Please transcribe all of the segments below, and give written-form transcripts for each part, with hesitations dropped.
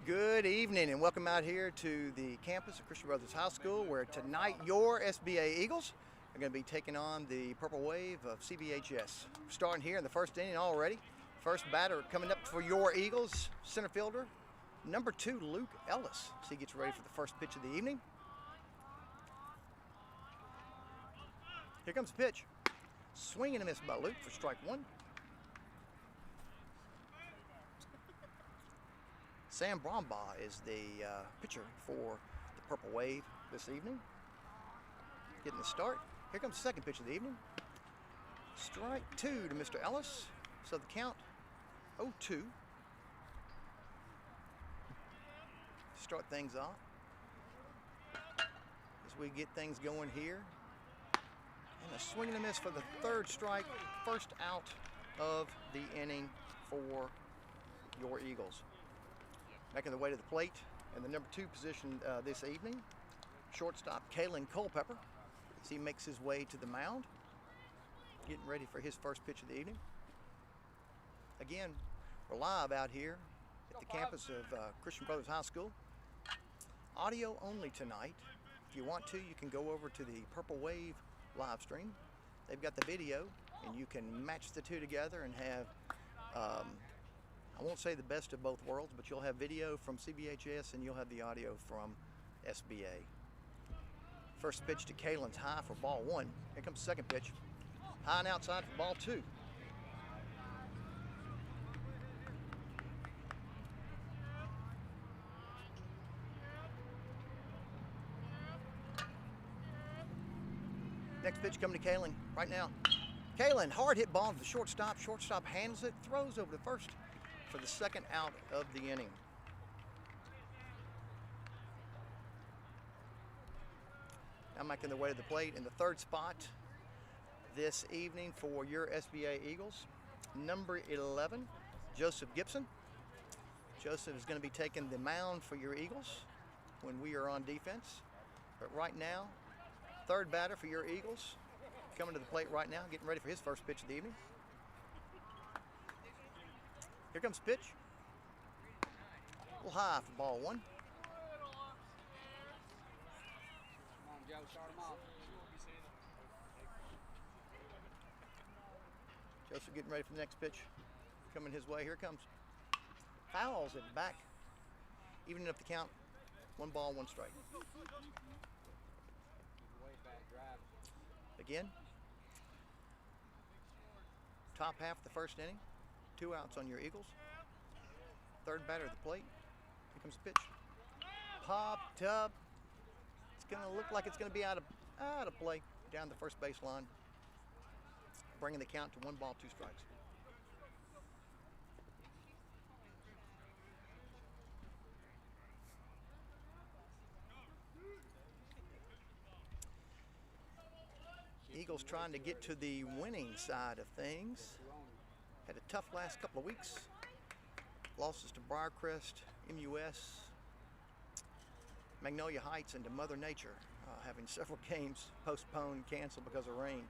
Good evening and welcome out here to the campus of Christian Brothers High School, where tonight your SBA Eagles are going to be taking on the Purple Wave of CBHS. Starting here in the first inning already. First batter coming up for your Eagles, center fielder, number 2, Luke Ellis. So he gets ready for the first pitch of the evening. Here comes the pitch. Swing and a miss by Luke for strike 1. Sam Brombaugh is the pitcher for the Purple Wave this evening. Getting the start. Here comes the second pitch of the evening. Strike 2 to Mr. Ellis. So the count 0-2. Start things off as we get things going here. And a swing and a miss for the third strike. First out of the inning for your Eagles. Making the way to the plate in the number 2 position this evening, shortstop Kellen Culpepper, as he makes his way to the mound, getting ready for his first pitch of the evening. Again, we're live out here at the campus of Christian Brothers High School. Audio only tonight. If you want to, you can go over to the Purple Wave live stream. They've got the video, and you can match the two together and have I won't say the best of both worlds, but you'll have video from CBHS and you'll have the audio from SBA. First pitch to Kalen's high for ball 1. Here comes the second pitch. High and outside for ball 2. Next pitch coming to Kalen right now. Kalen, hard hit ball to the shortstop. Shortstop handles it, throws over to first for the second out of the inning. Now making their way to the plate in the third spot this evening for your SBA Eagles, number 11, Joseph Gibson. Joseph is going to be taking the mound for your Eagles when we are on defense. But right now, third batter for your Eagles, coming to the plate right now, getting ready for his first pitch of the evening. Here comes the pitch. A little high for ball 1. Come on, Joe, start him off. Joseph getting ready for the next pitch. Coming his way. Here it comes. Fouls it back. Evening up the count. 1 ball, 1 strike. Again. Top half of the first inning. 2 outs on your Eagles. Third batter at the plate. Here comes the pitch. Popped up. It's going to look like it's going to be out of play down the first baseline, bringing the count to 1 ball, 2 strikes. Eagles trying to get to the winning side of things. Had a tough last couple of weeks. Losses to Briarcrest, MUS, Magnolia Heights, and to Mother Nature, having several games postponed, canceled because of rain.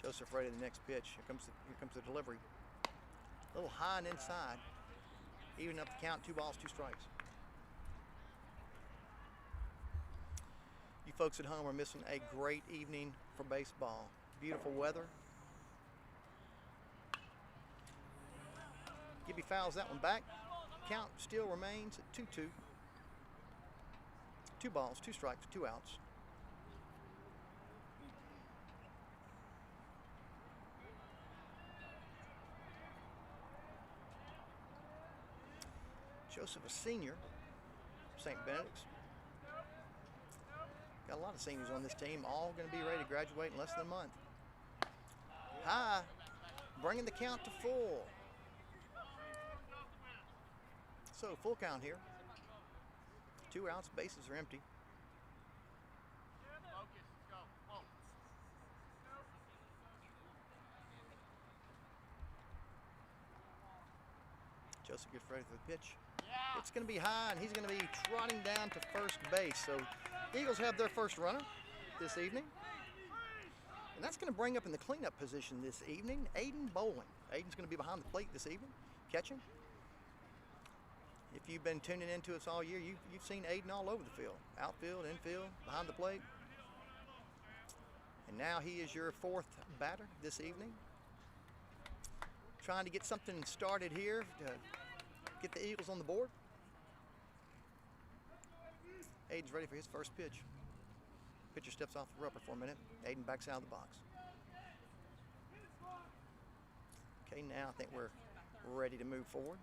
Joseph ready to the next pitch. Here comes the delivery. A little high and inside. Even up the count, 2 balls, 2 strikes. You folks at home are missing a great evening for baseball. Beautiful weather. Gibby fouls that one back. Count still remains at 2-2. 2 balls, 2 strikes, 2 outs. Joseph, a senior, St. Benedict's. Got a lot of seniors on this team, all going to be ready to graduate in less than a month. High, bringing the count to full. So full count here. 2 outs, bases are empty. Joseph gets ready for the pitch. It's going to be high, and he's going to be trotting down to first base. So the Eagles have their first runner this evening. And that's going to bring up in the cleanup position this evening, Aiden Bowling. Aiden's going to be behind the plate this evening, catching. If you've been tuning into us all year, you've seen Aiden all over the field. Outfield, infield, behind the plate. And now he is your fourth batter this evening. Trying to get something started here to get the Eagles on the board. Aiden's ready for his first pitch. Pitcher steps off the rubber for a minute. Aiden backs out of the box. Okay, now I think we're ready to move forward.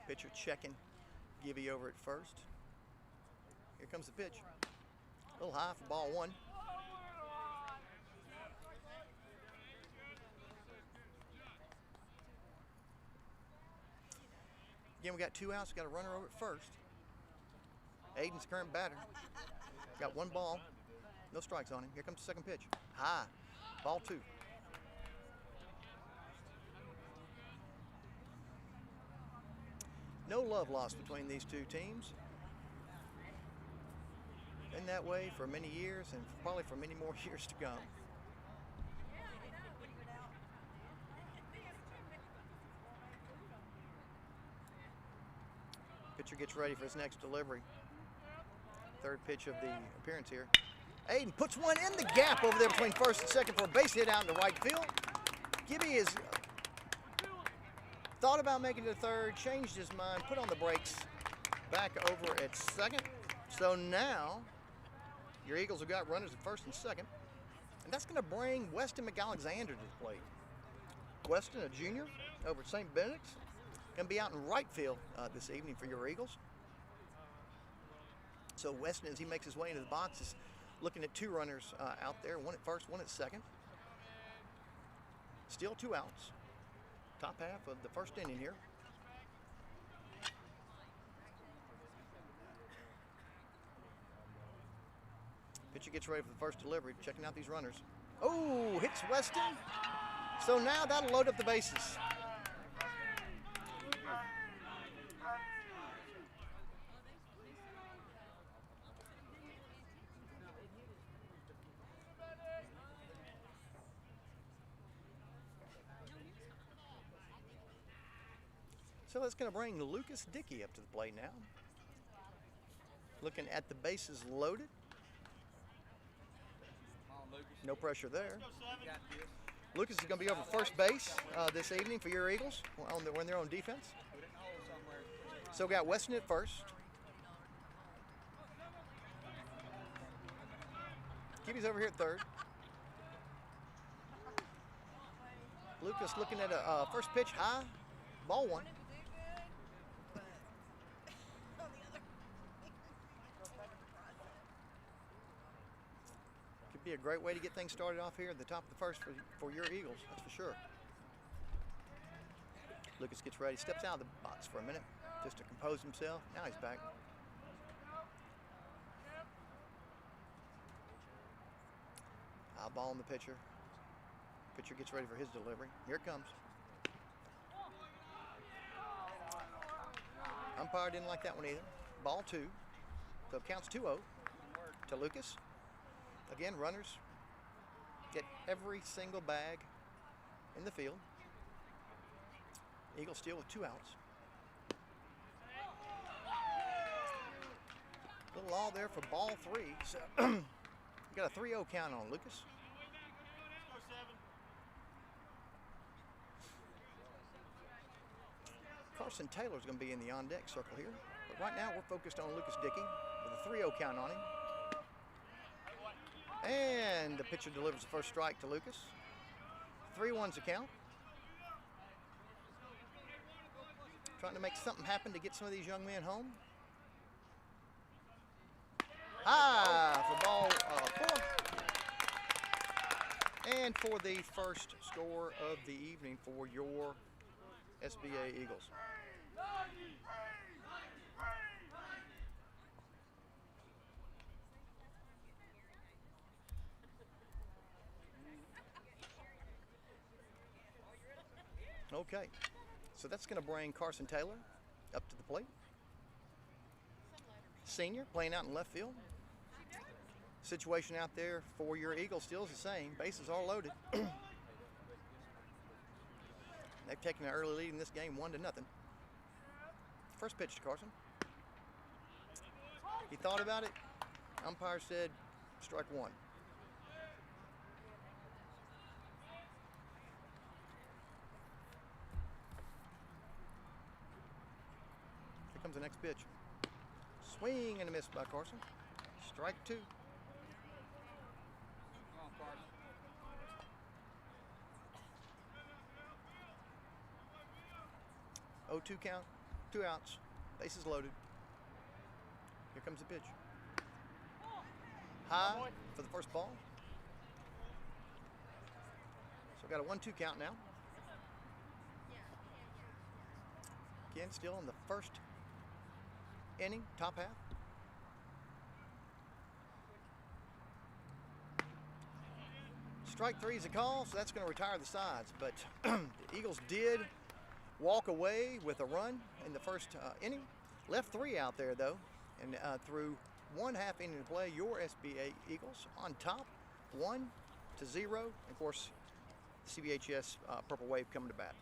Pitcher checking Gibby over at first. Here comes the pitch. A little high for ball one. Again, we got 2 outs. We got a runner over at first. Aiden's current batter. Got 1 ball. No strikes on him. Here comes the second pitch. High. Ball 2. No love lost between these two teams. Been that way for many years and probably for many more years to come. Pitcher gets ready for his next delivery. Third pitch of the appearance here. Aiden puts one in the gap over there between first and second for a base hit out in the right field. Gibby is thought about making it to third, changed his mind, put on the brakes, back over at second. So now your Eagles have got runners at first and second. And that's going to bring Weston McAlexander to the plate. Weston, a junior over at St. Benedict's, going to be out in right field this evening for your Eagles. So Weston, as he makes his way into the box, is looking at 2 runners out there, 1 at first, 1 at second. Still 2 outs. Top half of the first inning here. Pitcher gets ready for the first delivery, checking out these runners. Oh, hits Weston. So now that'll load up the bases. So that's going to bring Lucas Dickey up to the plate now. Looking at the bases loaded. No pressure there. Lucas is going to be over first base this evening for your Eagles when they're on defense. So we got Weston at first. Gibby's over here at third. Lucas looking at a first pitch high, ball 1. Be a great way to get things started off here at the top of the first for your Eagles, that's for sure. Lucas gets ready, steps out of the box for a minute just to compose himself. Now he's back. High ball on the pitcher. Pitcher gets ready for his delivery. Here it comes. Umpire didn't like that one either. Ball 2. So it counts 2-0 to Lucas. Again, runners get every single bag in the field. Eagles steal with 2 outs. Little all there for ball 3. So you got a 3-0 count on Lucas. Carson Taylor's going to be in the on-deck circle here. But right now we're focused on Lucas Dickey with a 3-0 count on him. And the pitcher delivers the first strike to Lucas. 3-1's the count. Trying to make something happen to get some of these young men home. High for ball 4. And for the first score of the evening for your SBA Eagles. Okay, so that's going to bring Carson Taylor up to the plate. Senior playing out in left field. Situation out there for your Eagles still is the same. Bases are loaded. They've taken an early lead in this game, 1-0. First pitch to Carson. He thought about it. Umpire said strike one. Here comes the next pitch. Swing and a miss by Carson. Strike two. Come on, Carson. 0-2 count, 2 outs, bases loaded. Here comes the pitch. High for the first ball. So got a 1-2 count now. Again, still in the first inning, top half. Strike three is a call, so that's going to retire the sides. But the Eagles did walk away with a run in the first inning. Left three out there, though. And through 1/2 inning to play, your SBA Eagles on top, 1-0. And, of course, the CBHS Purple Wave coming to bat.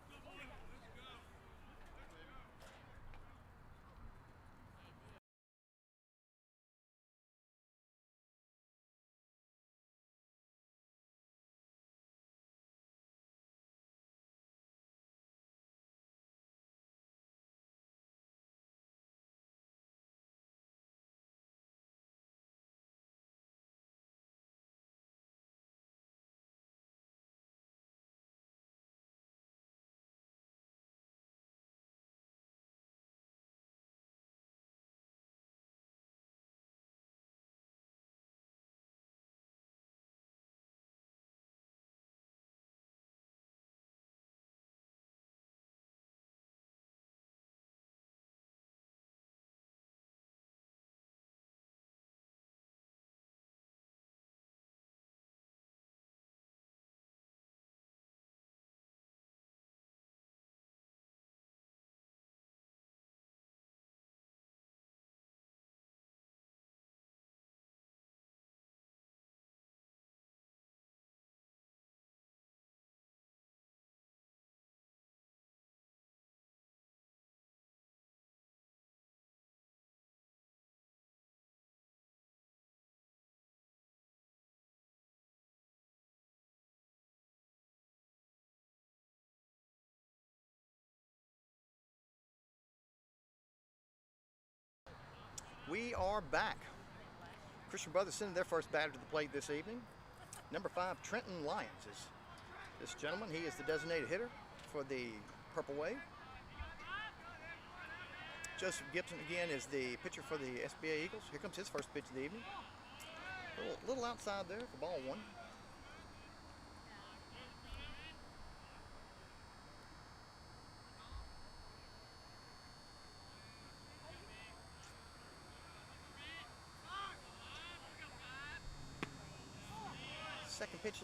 We are back. Christian Brothers sending their first batter to the plate this evening. Number 5, Trenton Lyons is this gentleman. He is the designated hitter for the Purple Wave. Joseph Gibson again is the pitcher for the SBA Eagles. Here comes his first pitch of the evening. A little outside there for ball one. Second pitch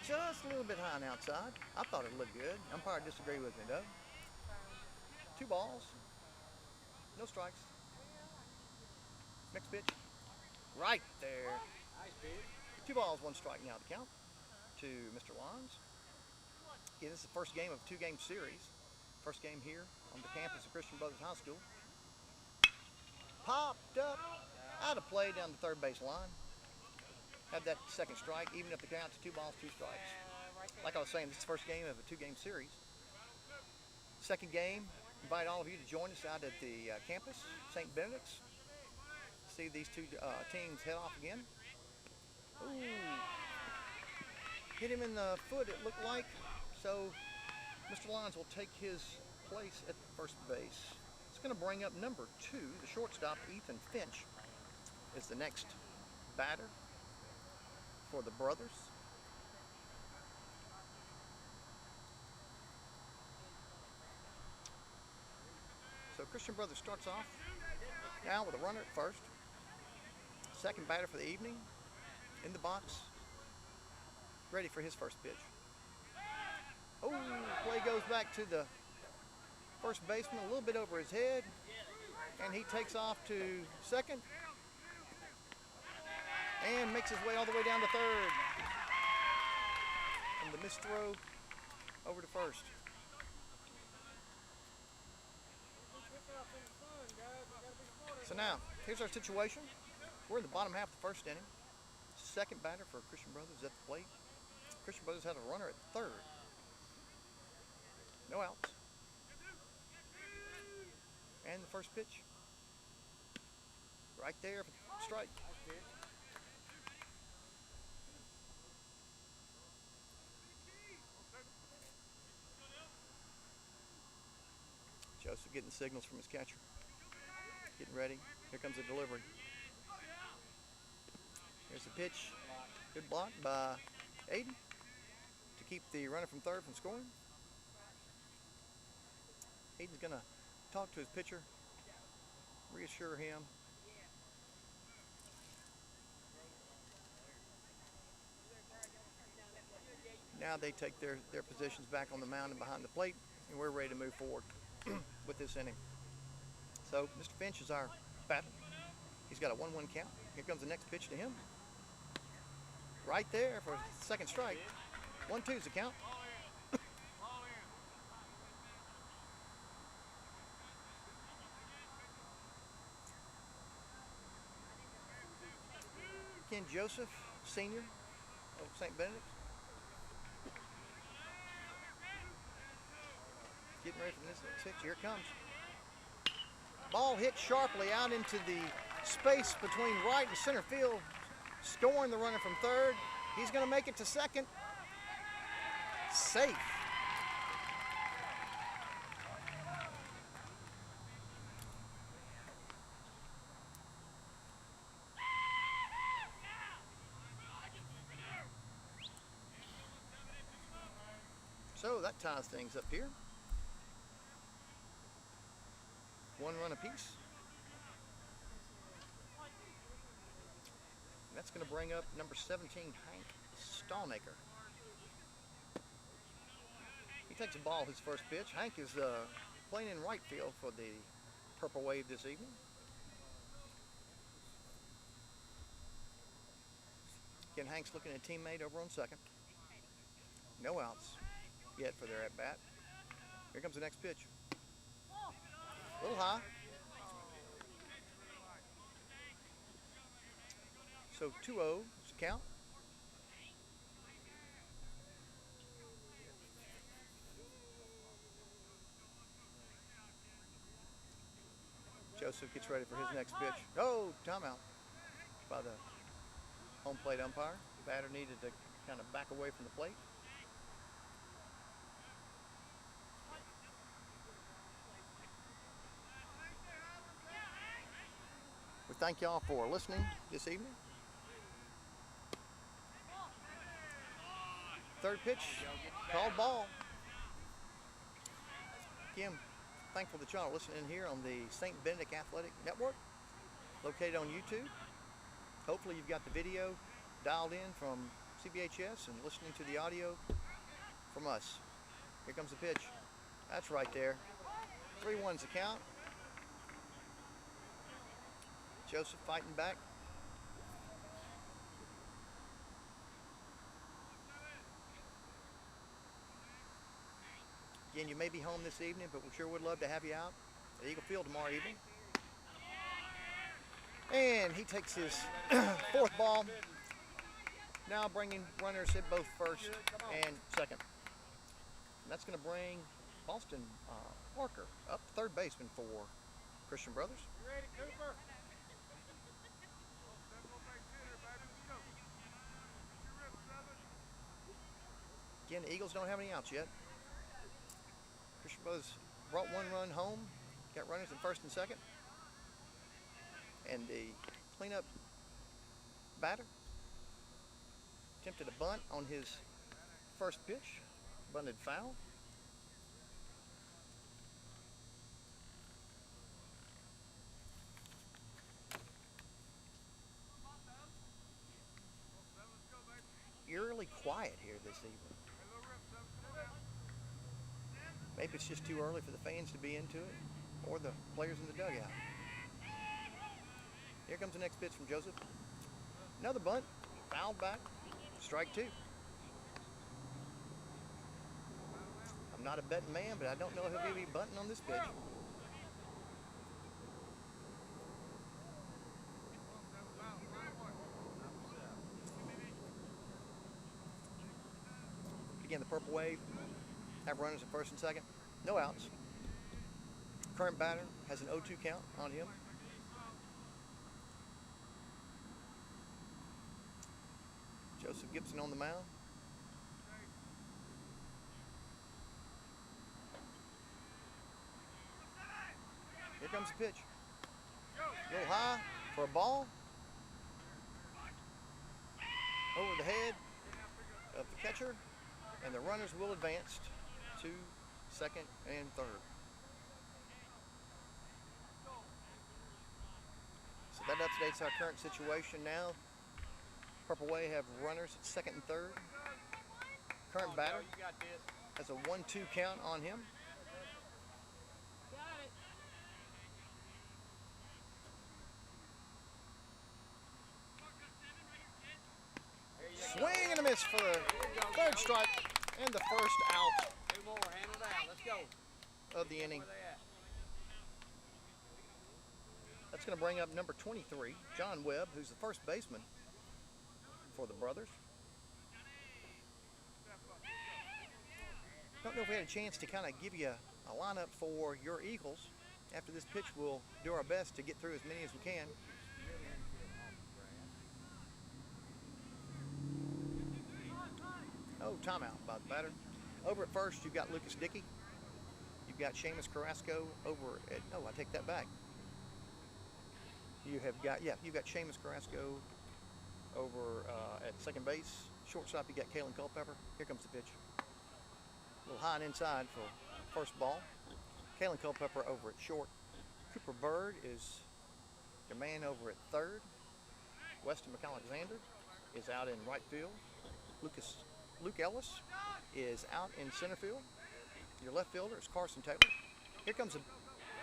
just a little bit high and outside. I thought it looked good. Umpire disagreed with me though. 2 balls, no strikes. Next pitch, right there. Nice pitch. 2 balls, 1 strike now to count to Mr. Lyons. Again, this is the first game of a 2-game series. First game here on the campus of Christian Brothers High School. Popped up, out of play down the third base line. Have that second strike, even if the count's 2 balls, 2 strikes. Like I was saying, this is the first game of a 2-game series. Second game, invite all of you to join us out at the campus, St. Benedict's. See these 2 teams head off again. Ooh. Hit him in the foot, it looked like. So Mr. Lyons will take his place at first base. It's going to bring up number 2, the shortstop, Ethan Finch, is the next batter for the brothers. So Christian Brothers starts off now with a runner at first. Second batter for the evening in the box, ready for his first pitch. Oh, play goes back to the first baseman, a little bit over his head, and he takes off to second and makes his way all the way down to third. And the missed throw over to first. So now, here's our situation. We're in the bottom half of the first inning. Second batter for Christian Brothers at the plate. Christian Brothers had a runner at third. No outs. And the first pitch. Right there for the strike. Joseph getting signals from his catcher. Getting ready. Here comes the delivery. Here's the pitch. Good block by Aiden to keep the runner from third from scoring. Aiden's going to talk to his pitcher, reassure him. Now they take their positions back on the mound and behind the plate, and we're ready to move forward with this inning. So Mr. Finch is our batter. He's got a 1-1 count. Here comes the next pitch to him. Right there for second strike. 1-2 is the count. Ken Joseph, senior of St. Benedict. Getting ready for this next pitch. Here it comes. Ball hit sharply out into the space between right and center field, scoring the runner from third. He's going to make it to second. Safe. So that ties things up here. 1 run apiece. That's going to bring up number 17, Hank Stallnaker. He takes a ball his first pitch. Hank is playing in right field for the Purple Wave this evening. Again, Hank's looking at a teammate over on second. No outs yet for their at-bat. Here comes the next pitch. A little high. So 2-0 is the count. Joseph gets ready for his next pitch. Oh, timeout by the home plate umpire. Batter needed to kind of back away from the plate. We thank y'all for listening this evening. Third pitch, called ball. Again, thankful that y'all are listening here on the St. Benedict Athletic Network, located on YouTube. Hopefully you've got the video dialed in from CBHS and listening to the audio from us. Here comes the pitch. That's right there. 3-1's the count. Joseph fighting back. Again, you may be home this evening, but we sure would love to have you out at Eagle Field tomorrow evening. And he takes his fourth ball. Now bringing runners at both first and second. And that's going to bring Boston Parker up, third baseman for Christian Brothers. You ready, Cooper? Again, the Eagles don't have any outs yet. Christian Brothers brought 1 run home, got runners in first and second. And the cleanup batter attempted a bunt on his first pitch, bunted foul. Eerily quiet here this evening. Maybe it's just too early for the fans to be into it, or the players in the dugout. Here comes the next pitch from Joseph. Another bunt, fouled back, strike 2. I'm not a betting man, but I don't know if he'll be bunting on this pitch. Again, the Purple Wave have runners at first and second. No outs. Current batter has an 0-2 count on him. Joseph Gibson on the mound. Here comes the pitch. A little high for a ball. Over the head of the catcher, and the runners will advance to second and third. So that updates our current situation now. Purple Wave have runners at second and third. Current batter has a 1-2 count on him. Swing and a miss for the third strike and the first out of the inning. That's going to bring up number 23, John Webb, who's the first baseman for the brothers. Don't know if we had a chance to kind of give you a lineup for your Eagles. After this pitch, we'll do our best to get through as many as we can. Oh, timeout by the batter. Over at first, you've got Lucas Dickey. You've got Seamus Carrasco over at, no, I take that back. You've got Seamus Carrasco over at second base. Shortstop, you got Kellen Culpepper. Here comes the pitch. A little high and inside for first ball. Kellen Culpepper over at short. Cooper Bird is your man over at third. Weston McAlexander is out in right field. Luke Ellis is out in center field. Your left fielder is Carson Taylor. Here comes a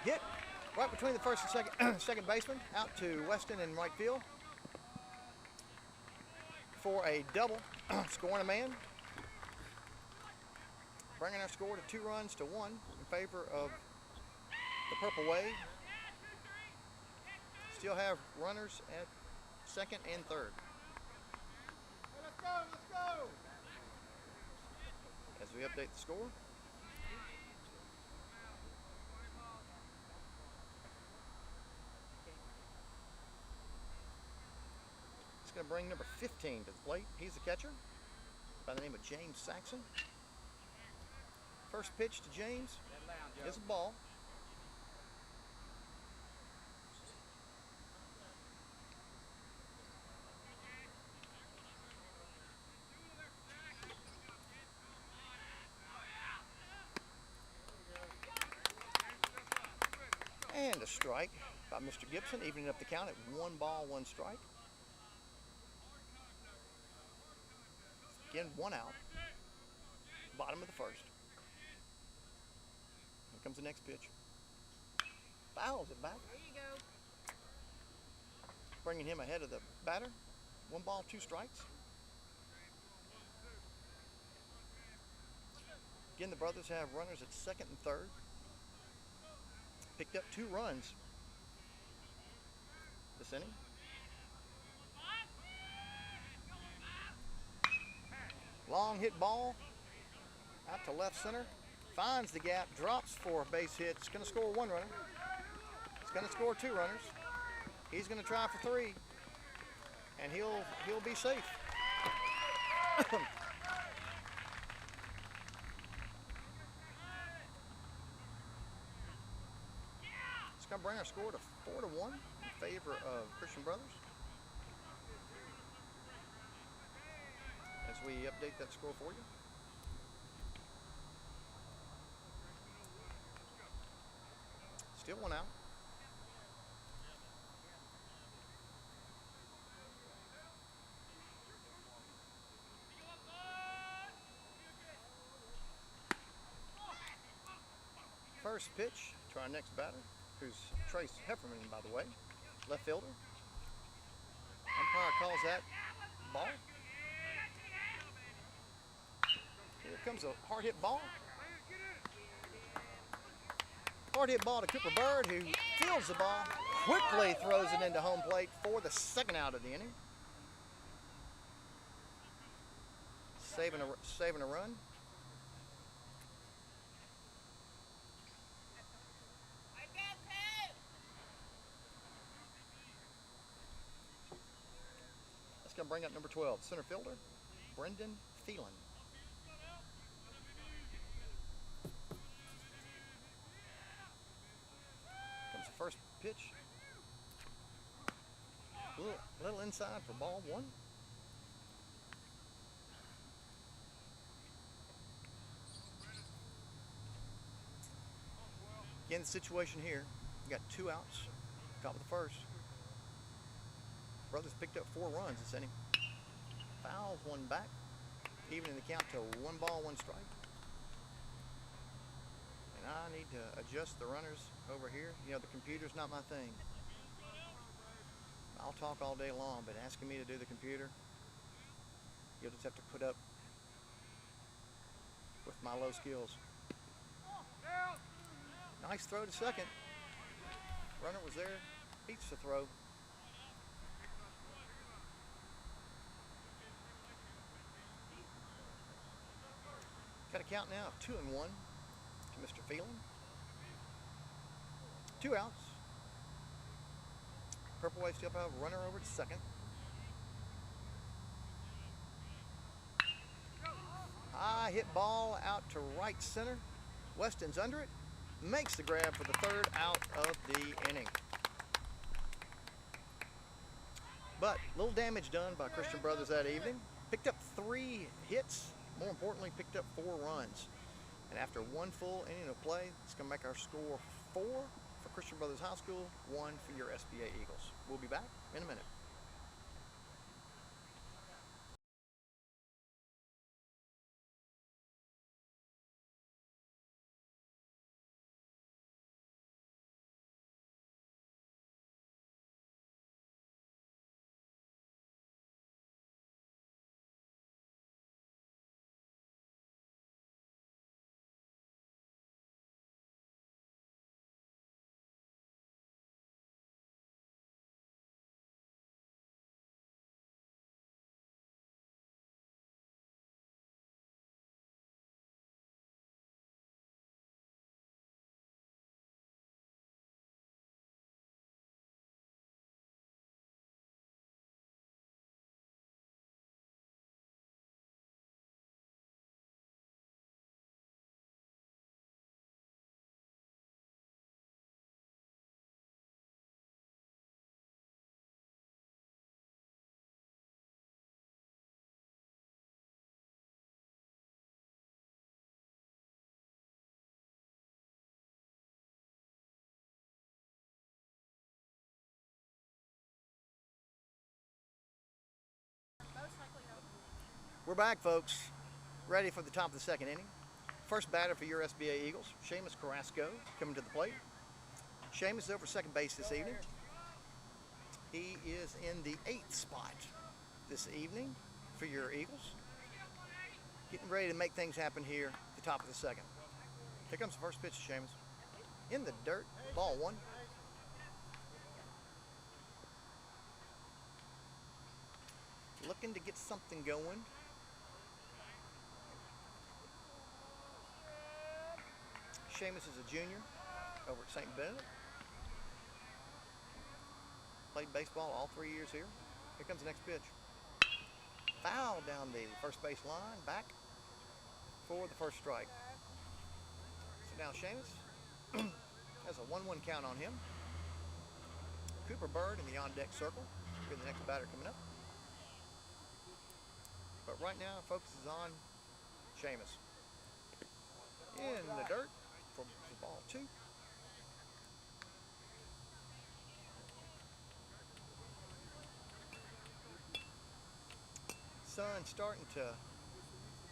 hit right between the first and second baseman, out to Weston in right field for a double, scoring a man. Bringing our score to 2-1 in favor of the Purple Wave. Still have runners at second and third. Let's go! As we update the score. It's going to bring number 15 to the plate. He's the catcher by the name of James Saxon. First pitch to James is a ball. And a strike by Mr. Gibson, evening up the count at 1 ball, 1 strike. Again, 1 out. Bottom of the first. Here comes the next pitch. Fouls it back. There you go. Bringing him ahead of the batter. 1 ball, 2 strikes. Again, the brothers have runners at second and third. Picked up 2 runs this inning. Long hit ball out to left center. Finds the gap, drops for a base hit. It's going to score 1 runner. It's going to score 2 runners. He's going to try for 3, and he'll be safe. It's going to bring our score to 4-1 in favor of Christian Brothers. As we update that score for you. Still 1 out. First pitch to our next batter, who's Trace Heffernan, by the way, left fielder. Umpire calls that ball. Here comes a hard hit ball. Hard hit ball to Cooper Bird, who fields the ball, quickly throws it into home plate for the 2nd out of the inning. Saving a run to bring up number 12, center fielder, Brendan Thielen. Comes the first pitch. A little inside for ball one. Again, the situation here, you got 2 outs, top of the first. Brothers picked up 4 runs this inning. Fouls one back, even in the count to 1 ball, 1 strike. And I need to adjust the runners over here. You know, the computer's not my thing. I'll talk all day long, but asking me to do the computer, you'll just have to put up with my low skills. Nice throw to second. Runner was there, beats the throw. Got a count now of 2-1 to Mr. Thielen. 2 outs. Purple Wave still have a runner over to second. High hit ball out to right center. Weston's under it. Makes the grab for the 3rd out of the inning. But little damage done by Christian Brothers that evening. Picked up 3 hits. More importantly, picked up 4 runs. And after 1 full inning of play, it's going to make our score 4 for Christian Brothers High School, 1 for your SBA Eagles. We'll be back in a minute. We're back, folks. Ready for the top of the 2nd inning. First batter for your SBA Eagles, Seamus Carrasco, coming to the plate. Seamus is over second base this evening. He is in the 8th spot this evening for your Eagles. Getting ready to make things happen here at the top of the 2nd. Here comes the first pitch to Seamus. In the dirt, ball 1. Looking to get something going. Seamus is a junior over at St. Benedict. Played baseball all 3 years here. Here comes the next pitch. Foul down the first base line, back for the first strike. So now Seamus has a 1-1 count on him. Cooper Bird in the on-deck circle. Here's the next batter coming up. But right now, focus is on Seamus. In the dirt for ball 2. Sun starting to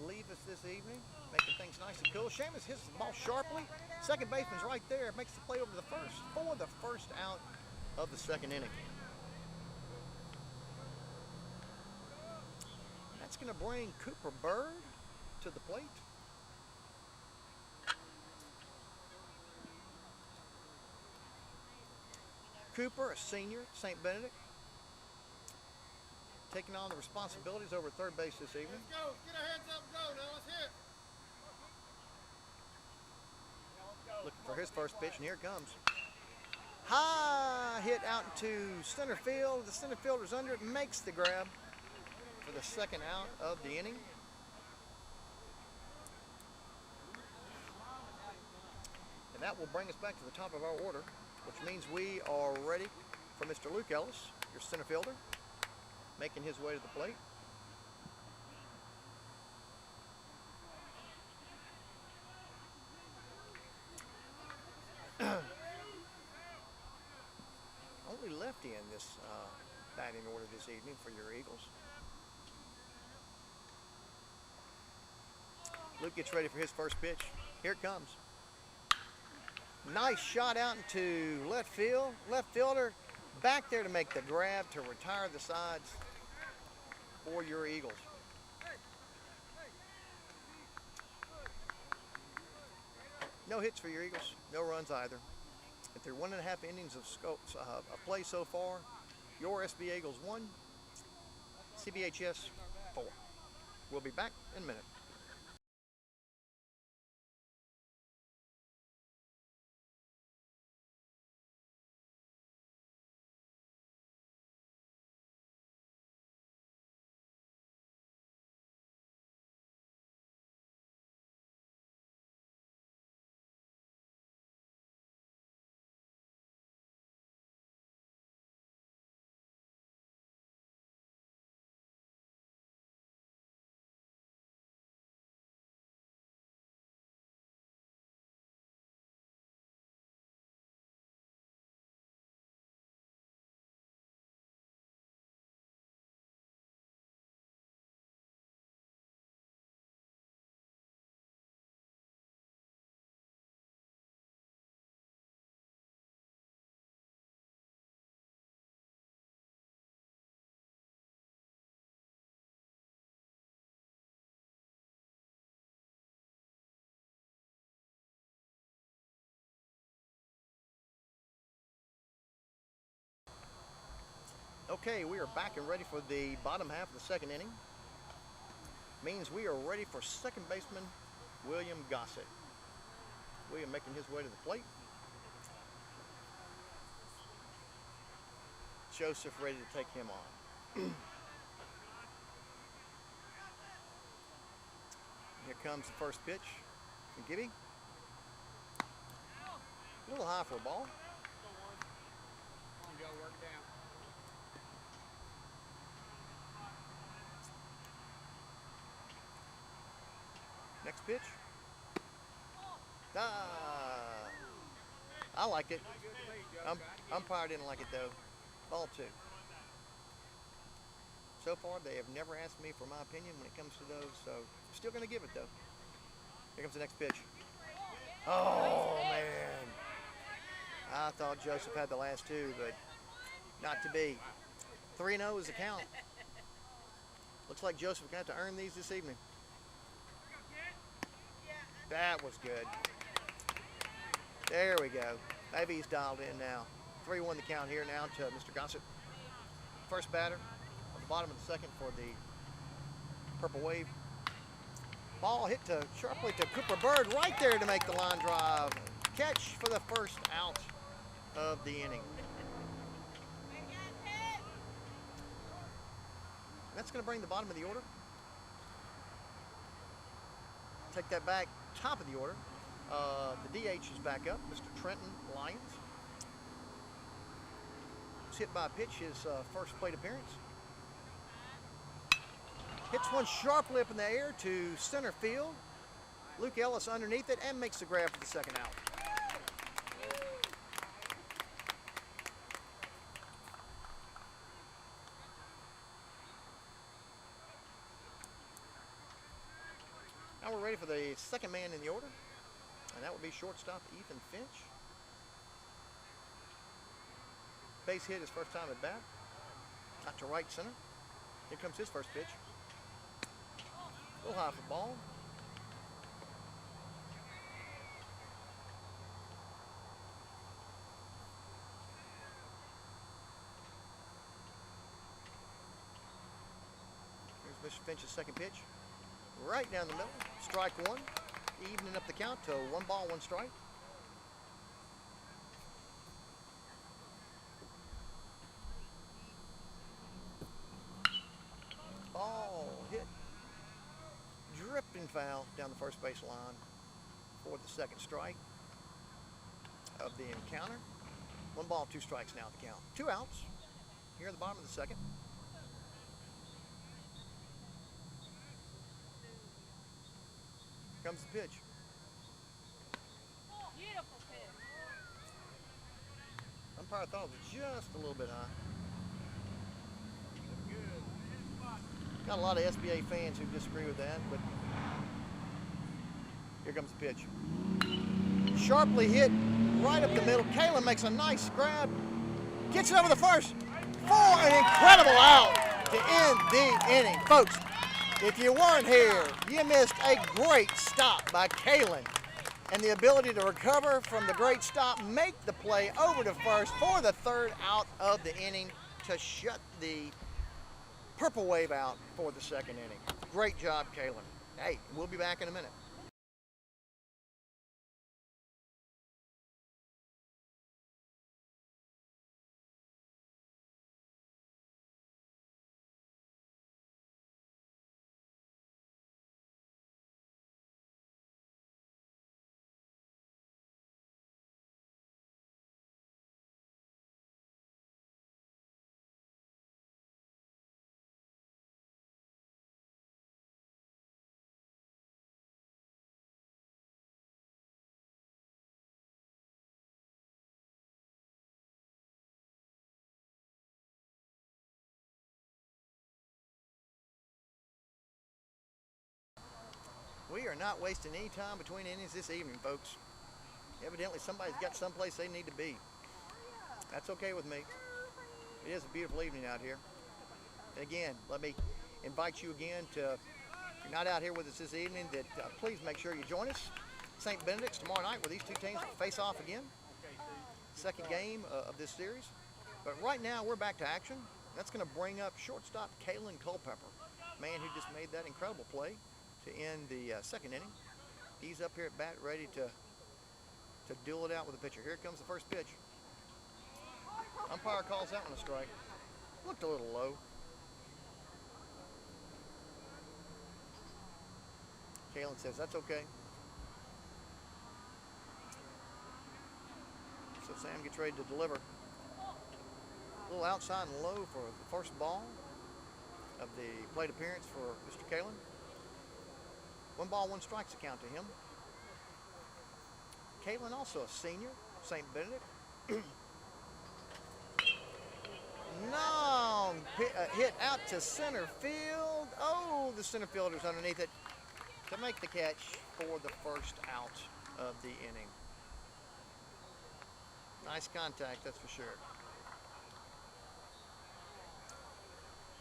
leave us this evening, making things nice and cool. Seamus hits the ball sharply. Second baseman's right there, makes the play over to the first for the 1st out of the 2nd inning. That's going to bring Cooper Bird to the plate. Cooper, a senior at St. Benedict, taking on the responsibilities over at 3rd base this evening. Let's go. Get our heads up and go. Now let's hit. Looking for his first pitch, and here it comes. High hit out into center field. The center fielder's under it, makes the grab. the second out of the inning. And that will bring us back to the top of our order, which means we are ready for Mr. Luke Ellis, your center fielder, making his way to the plate. Only lefty in this batting order this evening for your Eagles. Luke gets ready for his first pitch. Here it comes. Nice shot out into left field. Left fielder back there to make the grab to retire the sides for your Eagles. No hits for your Eagles, no runs either. At their 1.5 innings of play so far, your SB Eagles 1, CBHS 4. We'll be back in a minute. Okay, we are back and ready for the bottom half of the second inning. Means we are ready for second baseman William Gossett. William making his way to the plate. Joseph ready to take him on. Here comes the first pitch from Gibby. A little high for a ball. You gotta work it down. Next pitch. I liked it. Umpire didn't like it though. Ball 2. So far, they have never asked me for my opinion when it comes to those, so still going to give it though. Here comes the next pitch. Oh man! I thought Joseph had the last 2, but not to be. 3-0 is the count. Looks like Joseph going to have to earn these this evening. That was good. There we go. Maybe he's dialed in now. 3-1 the count here now to Mr. Gossett. First batter at the bottom of the second for the Purple Wave. Ball hit sharply to Cooper Bird right there to make the line drive. Catch for the first out of the inning. That's going to bring the bottom of the order. Take that back, top of the order. The DH is back up, Mr. Trenton Lyons. Was hit by a pitch, his first plate appearance. Hits one sharply up in the air to center field. Luke Ellis underneath it and makes the grab for the second out. Now we're ready for the second man in the order, and that would be shortstop Ethan Finch. Base hit his first time at bat. Out to right center. Here comes his first pitch. A little high for ball. Here's Mr. Finch's second pitch. Right down the middle. Strike 1. Evening up the count to 1 ball, 1 strike. Ball foul down the first base line for the second strike of the encounter. 1 ball, 2 strikes now at the count. 2 outs here at the bottom of the second. Here comes the pitch. Beautiful pitch. Umpire thought it was just a little bit high. Got a lot of SBA fans who disagree with that, but here comes the pitch. Sharply hit right up the middle. Kellen makes a nice grab, gets it over the first for an incredible out to end the inning. Folks, if you weren't here, you missed a great stop by Kellen, and the ability to recover from the great stop, make the play over to first for the 3rd out of the inning to shut the Purple Wave out for the 2nd inning. Great job, Kellen. Hey, we'll be back in a minute. We are not wasting any time between innings this evening, folks. Evidently somebody's got someplace they need to be. That's okay with me. It is a beautiful evening out here. And again, let me invite you again to, if you're not out here with us this evening, that please make sure you join us. St. Benedict's tomorrow night, where these two teams will face off again. 2nd game of this series. But right now we're back to action. That's going to bring up shortstop Kellen Culpepper, man who just made that incredible play to end the 2nd inning. He's up here at bat ready to duel it out with the pitcher. Here comes the first pitch. Umpire calls that one a strike. Looked a little low. Kellen says that's okay. So Sam gets ready to deliver. A little outside and low for the first ball of the plate appearance for Mr. Kellen. 1 ball, 1 strike's a count to him. Kellen, also a senior, St. Benedict. No, hit out to center field. Oh, the center fielder's underneath it to make the catch for the 1st out of the inning. Nice contact, that's for sure.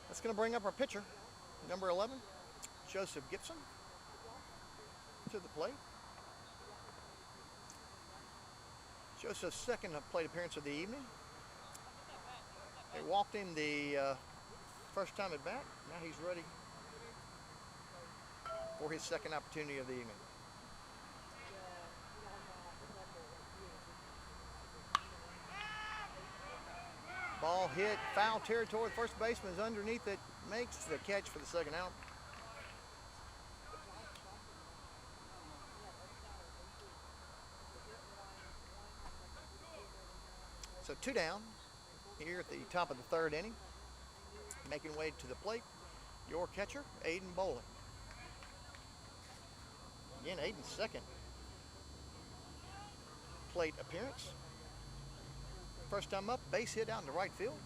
That's going to bring up our pitcher, number 11, Joseph Gibson, to the plate. Joseph's 2nd plate appearance of the evening. They walked him the first time at bat. Now he's ready for his 2nd opportunity of the evening. Ball hit, foul territory. The first baseman is underneath it, makes the catch for the 2nd out. So 2 down here at the top of the 3rd inning. Making way to the plate, your catcher, Aiden Bowling. Again, Aiden's 2nd plate appearance. First time up, base hit out in the right field.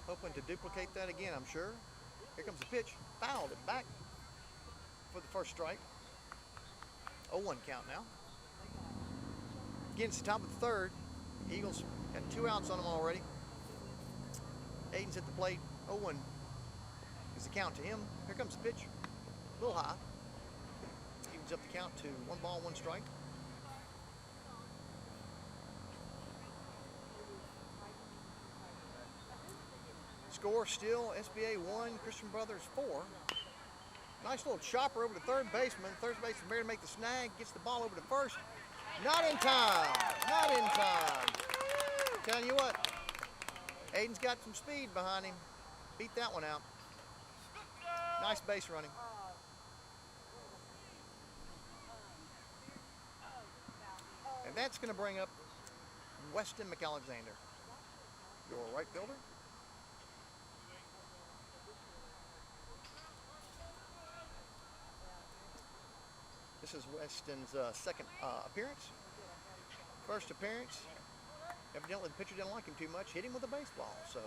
Hoping to duplicate that again, I'm sure. Here comes the pitch, fouled it back for the 1st strike. 0-1 count now. Again, it's the top of the 3rd. Eagles got 2 outs on them already. Aiden's at the plate. 0-1 is the count to him. Here comes the pitch. A little high. Evens up the count to 1 ball, 1 strike. Score still SBA 1, Christian Brothers 4. Nice little chopper over to 3rd baseman. 3rd baseman ready to make the snag. Gets the ball over to 1st. Not in time. Not in time. Telling you what, Aiden's got some speed behind him. Beat that one out. Nice base running. And that's going to bring up Weston McAlexander, your right fielder. This is Weston's second appearance. First appearance, evidently the pitcher didn't like him too much, hit him with a baseball. So,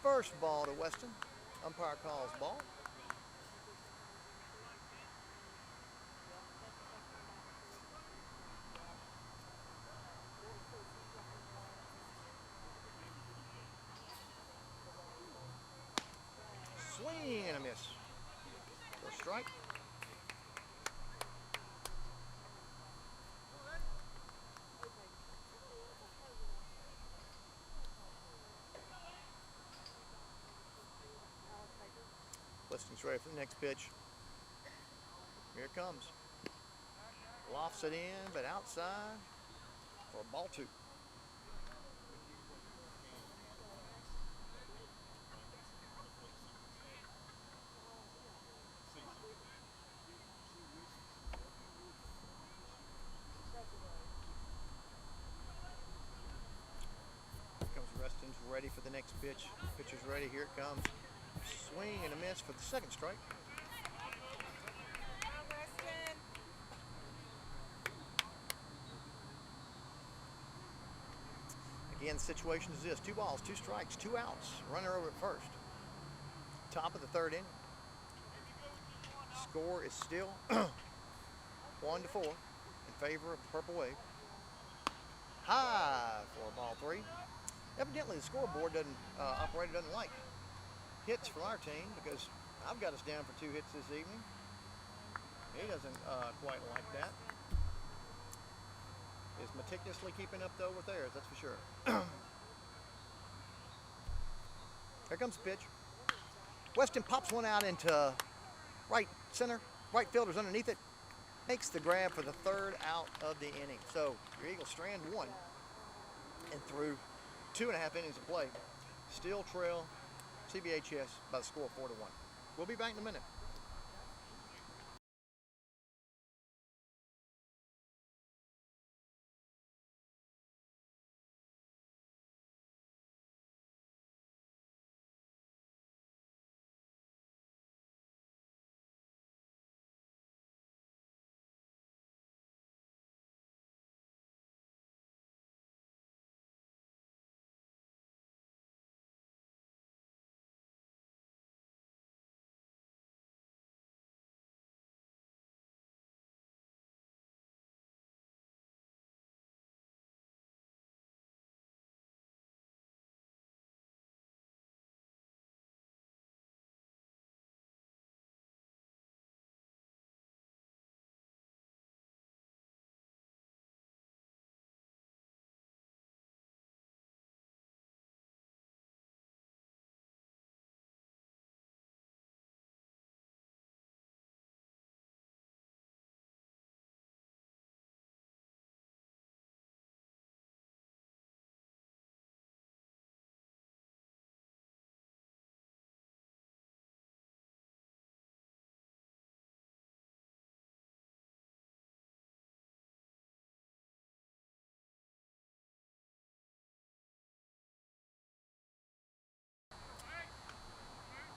first ball to Weston. Umpire calls ball. Swing and a miss. First strike. Weston's ready for the next pitch. Here it comes. Lofts it in, but outside for ball 2. Weston's ready for the next pitch. Pitcher's ready. Here it comes. Swing and a miss for the second strike. Again, the situation is this: 2 balls, 2 strikes, 2 outs. Runner over at first. Top of the 3rd inning. Score is still 1-4 in favor of the Purple Wave. High for ball 3. Evidently, the scoreboard operator doesn't like hits from our team, because I've got us down for 2 hits this evening. He doesn't quite like that. Is meticulously keeping up though with theirs, that's for sure. Here comes the pitch. Weston pops one out into right center. Right fielder's underneath it. Makes the grab for the 3rd out of the inning. So your Eagles strand 1 and through 2.5 innings of play, still trail CBHS by the score of 4-1. We'll be back in a minute.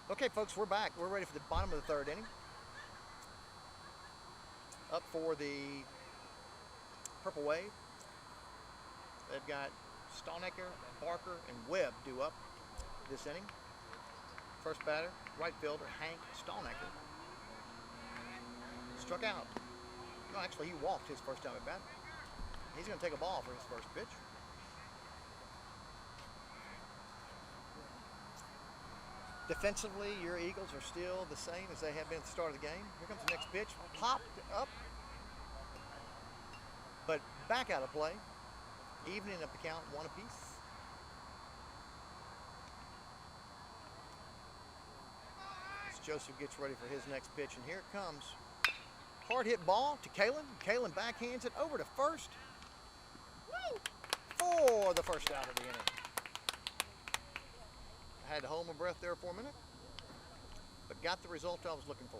Okay, folks, we're back. We're ready for the bottom of the 3rd inning. Up for the Purple Wave. They've got Stallnaker, Barker, and Webb due up this inning. First batter, right fielder, Hank Stallnaker. Struck out. No, actually, he walked his first time at bat. He's going to take a ball for his first pitch. Defensively, your Eagles are still the same as they have been at the start of the game. Here comes the next pitch. Popped up, but back out of play. Evening up the count, 1 apiece. As Joseph gets ready for his next pitch, and here it comes. Hard hit ball to Kellen. Kellen backhands it over to first. For the first out of the inning. Had to hold my breath there for a minute, but got the result I was looking for.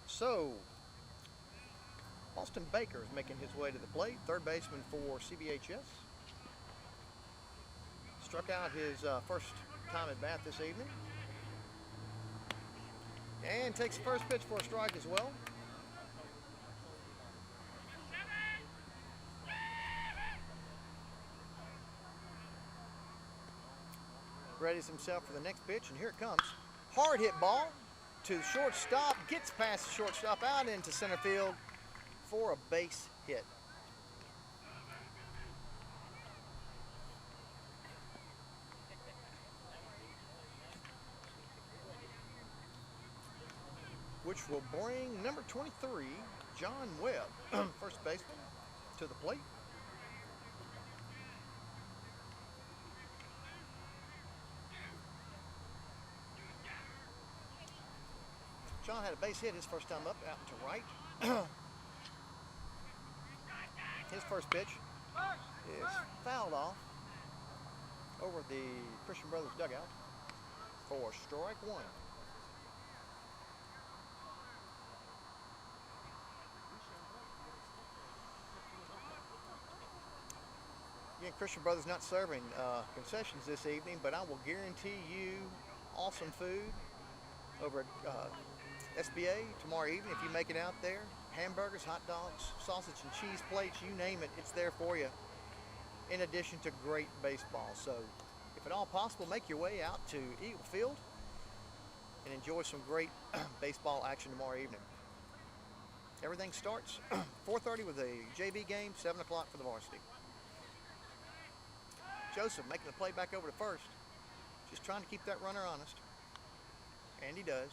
So, Austin Baker is making his way to the plate, third baseman for CBHS. Struck out his first time at bat this evening. And takes the first pitch for a strike as well. Readies himself for the next pitch, and here it comes. Hard hit ball to shortstop, gets past the shortstop, out into center field for a base hit. Which will bring number 23, John Webb, first baseman, to the plate. John had a base hit his first time up, out to right. His first pitch is fouled off over the Christian Brothers dugout for strike one. Again, Christian Brothers not serving concessions this evening, but I will guarantee you awesome food over at SBA tomorrow evening if you make it out there. Hamburgers, hot dogs, sausage and cheese plates, you name it, it's there for you. In addition to great baseball. So if at all possible, make your way out to Eagle Field and enjoy some great baseball action tomorrow evening. Everything starts 4:30 with a JV game, 7 o'clock for the varsity. Joseph making the play back over to first. Just trying to keep that runner honest. And he does.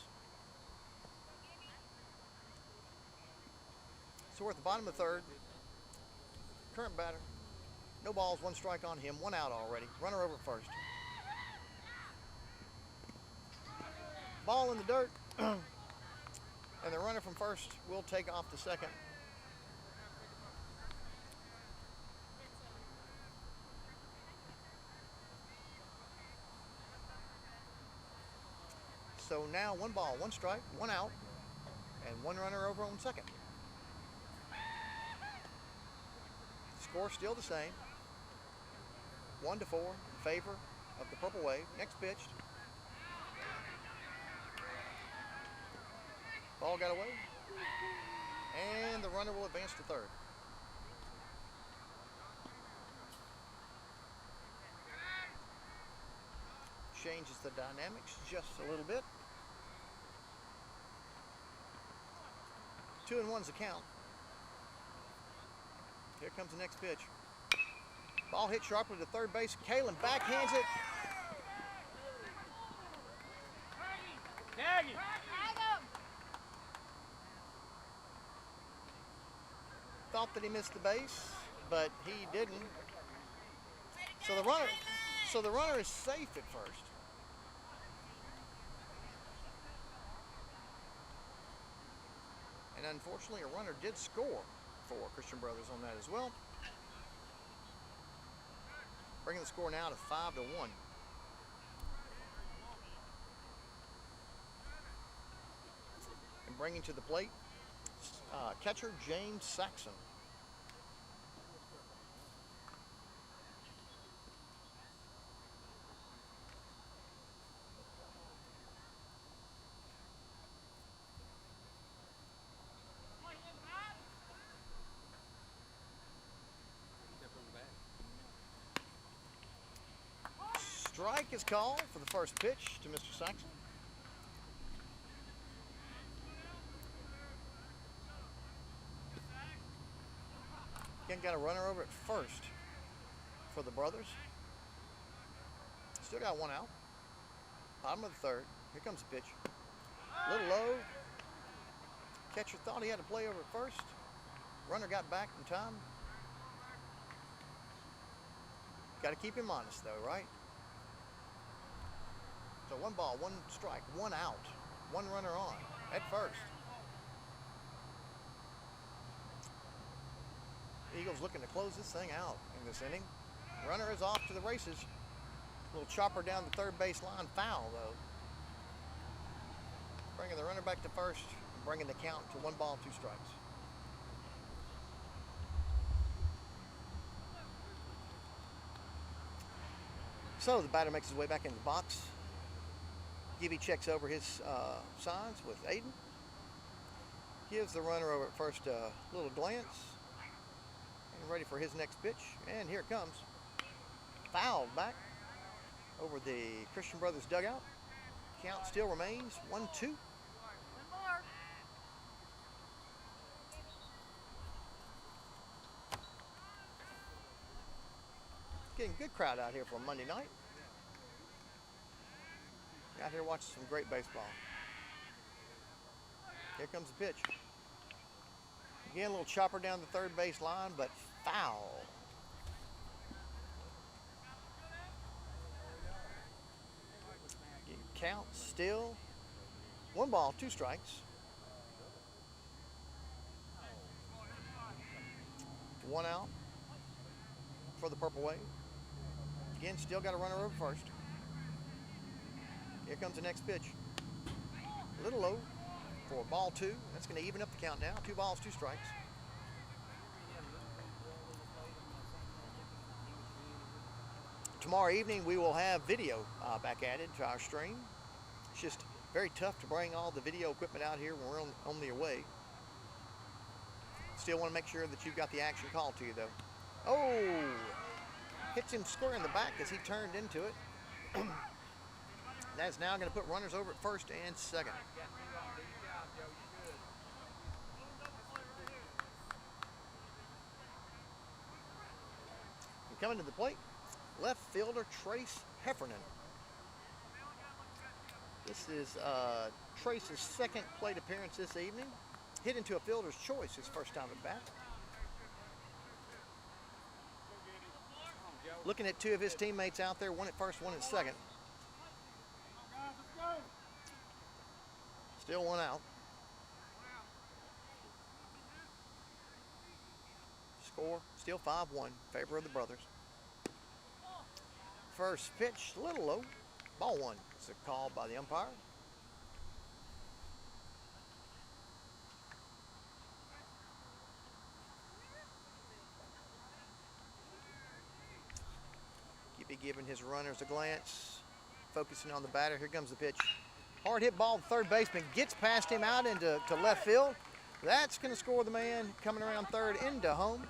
So we're at the bottom of the third. Current batter. No balls, one strike on him, one out already. Runner over first. Ball in the dirt. And the runner from first will take off to second. So now one ball, one strike, one out, and one runner over on second. Score still the same. 1-4 in favor of the Purple Wave. Next pitch. Ball got away. And the runner will advance to third. Changes the dynamics just a little bit. 2-1's the count. Here comes the next pitch. Ball hit sharply to third base. Kalen backhands it. Thought that he missed the base, but he didn't. So the runner is safe at first. And unfortunately, a runner did score for Christian Brothers on that as well. Bringing the score now to 5-1. And bringing to the plate, catcher James Saxon. Strike is called for the first pitch to Mr. Saxon. Again, got a runner over at first for the Brothers. Still got one out. Bottom of the third. Here comes the pitch. A little low. Catcher thought he had to play over at first. Runner got back in time. Got to keep him honest though, right? So one ball, one strike, one out, one runner on at first. Eagles looking to close this thing out in this inning. Runner is off to the races. Little chopper down the third base line, foul though. Bringing the runner back to first, and bringing the count to 1 ball, 2 strikes. So the batter makes his way back into the box. Gibby checks over his signs with Aiden. Gives the runner over at first a little glance. And ready for his next pitch. And here it comes. Fouled back over the Christian Brothers dugout. Count still remains 1-2. Getting good crowd out here for a Monday night. Out here watching some great baseball. Here comes the pitch. Again, a little chopper down the third base line, but foul. Count still 1 ball, 2 strikes. 1 out for the Purple Wave. Again, still got a runner over first. Here comes the next pitch. A little low for ball 2. That's going to even up the count now. 2 balls, 2 strikes. Tomorrow evening we will have video back added to our stream. It's just very tough to bring all the video equipment out here when we're on the away. Still want to make sure that you've got the action called to you though. Oh! Hits him square in the back as he turned into it. That's now going to put runners over at first and second. And coming to the plate, left fielder Trace Heffernan. This is Trace's second plate appearance this evening. Hit into a fielder's choice his first time at bat. Looking at 2 of his teammates out there, 1 at first, 1 at second. Still 1 out. Score still 5-1, favor of the brothers. First pitch, a little low. Ball 1. It's a call by the umpire. Giving his runners a glance, focusing on the batter. Here comes the pitch. Hard hit ball, the third baseman gets past him out into left field. That's going to score the man coming around third into home.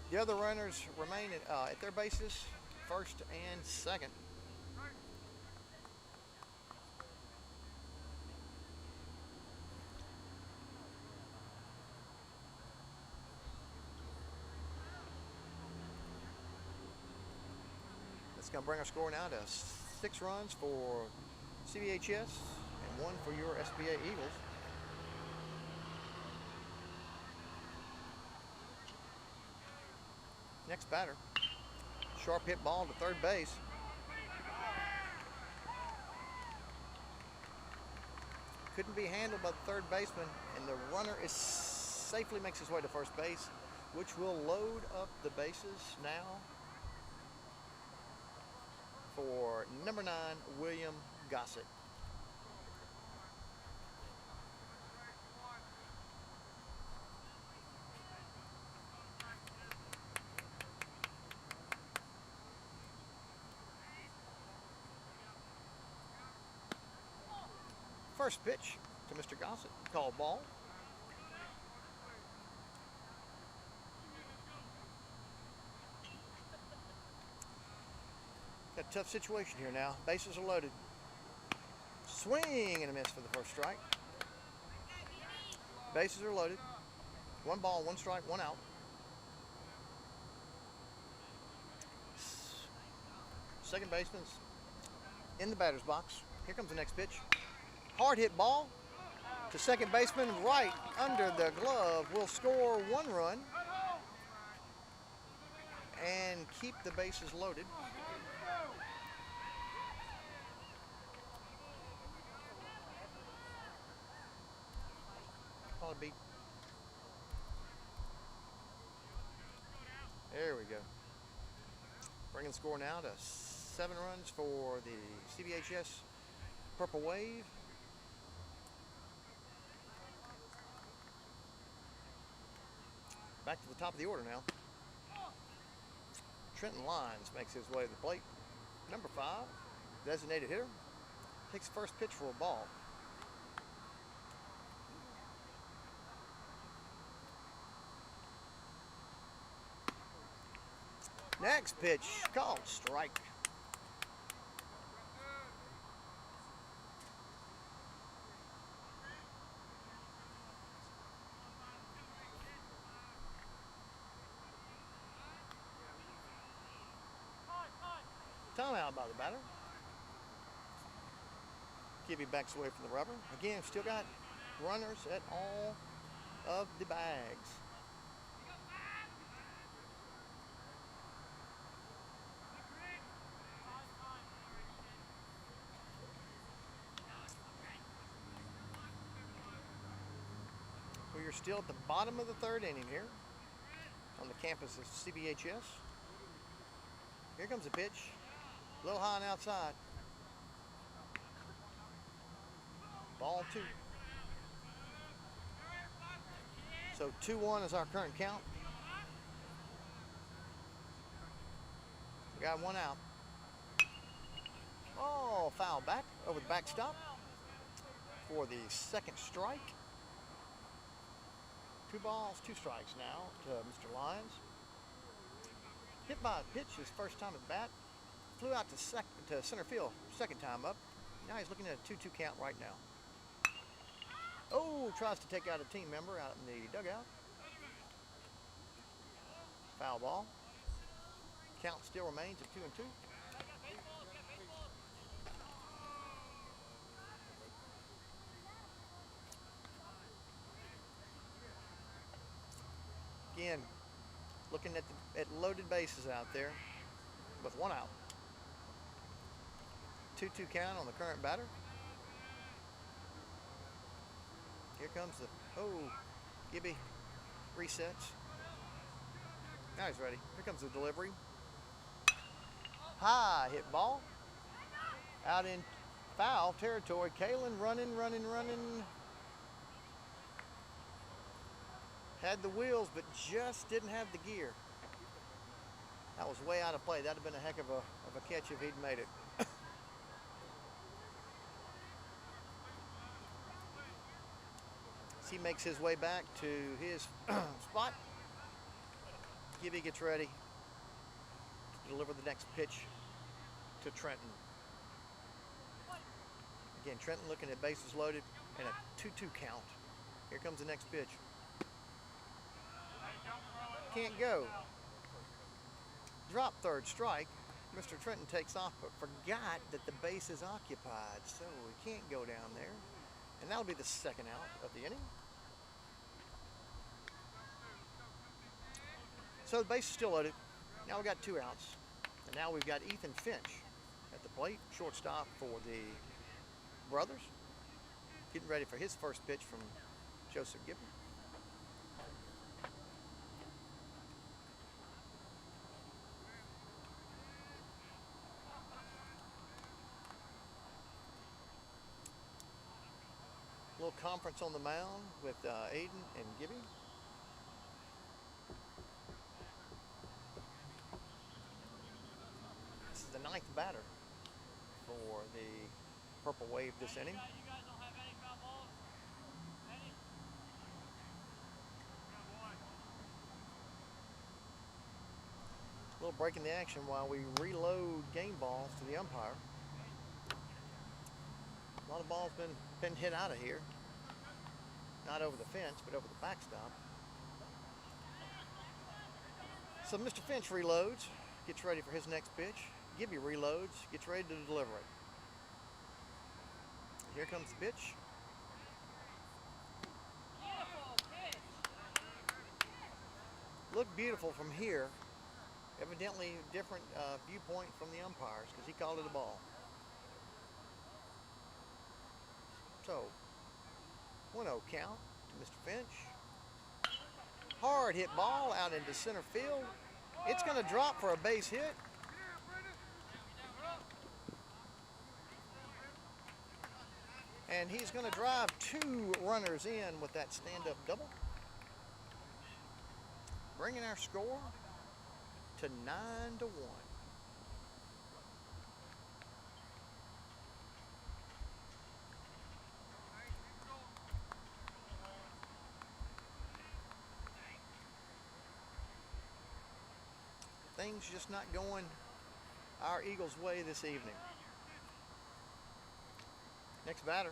The other runners remain at their bases, first and second. It's going to bring our score now to 6 runs for CBHS and 1 for your SBA Eagles. Next batter, sharp hit ball to third base. Couldn't be handled by the third baseman, and the runner safely makes his way to first base, which will load up the bases now for number 9, William Gossett. First pitch to Mr. Gossett, called ball. Got a tough situation here now. Bases are loaded. Swing and a miss for the first strike. Bases are loaded. 1 ball, 1 strike, 1 out. Second baseman's in the batter's box. Here comes the next pitch. Hard hit ball to second baseman right under the glove. Will score 1 run and keep the bases loaded. Probably be swinging score now to 7 runs for the CBHS Purple Wave. Back to the top of the order now. Trenton Lyons makes his way to the plate. Number 5, designated hitter, takes first pitch for a ball. Next pitch called strike. Timeout by the batter. Gibby backs away from the rubber. Again, still got runners at all of the bags. We are still at the bottom of the 3rd inning here on the campus of CBHS. Here comes a pitch. A little high and outside. Ball 2. So 2-1 is our current count. We got 1 out. Oh, foul back over the backstop for the 2nd strike. 2 balls, 2 strikes now to Mr. Lyons. Hit by a pitch his first time at bat. Flew out to center field 2nd time up. Now he's looking at a 2-2 count right now. Oh, tries to take out a team member out in the dugout. Foul ball. Count still remains at 2-2. Again, looking at loaded bases out there with 1 out. 2-2 count on the current batter. Here comes the, Gibby resets. Now he's ready. Here comes the delivery. High hit ball. Out in foul territory. Kellen running. Had the wheels, but just didn't have the gear. That was way out of play. That'd have been a heck of a catch if he'd made it. He makes his way back to his spot. Gibby gets ready to deliver the next pitch to Trenton. Again, Trenton looking at bases loaded and a 2-2 count. Here comes the next pitch. Can't go. Drop 3rd strike. Mr. Trenton takes off, but forgot that the base is occupied, so he can't go down there. And that'll be the 2nd out of the inning. So the base is still loaded. Now we've got 2 outs. And now we've got Ethan Finch at the plate, shortstop for the brothers. Getting ready for his first pitch from Joseph Gibson. A little conference on the mound with Aiden and Gibby. This is the 9th batter for the Purple Wave this inning. A little break in the action while we reload game balls to the umpire. A lot of balls been hit out of here. Not over the fence, but over the backstop. So Mr. Finch reloads, gets ready for his next pitch. Gibby reloads, gets ready to deliver it. Here comes the pitch. Looked beautiful from here. Evidently different viewpoint from the umpires because he called it a ball. So, 1-0 count to Mr. Finch. Hard hit ball out into center field. It's going to drop for a base hit. And he's going to drive 2 runners in with that stand-up double, bringing our score to 9-1. Things just not going our Eagles' way this evening. Next batter.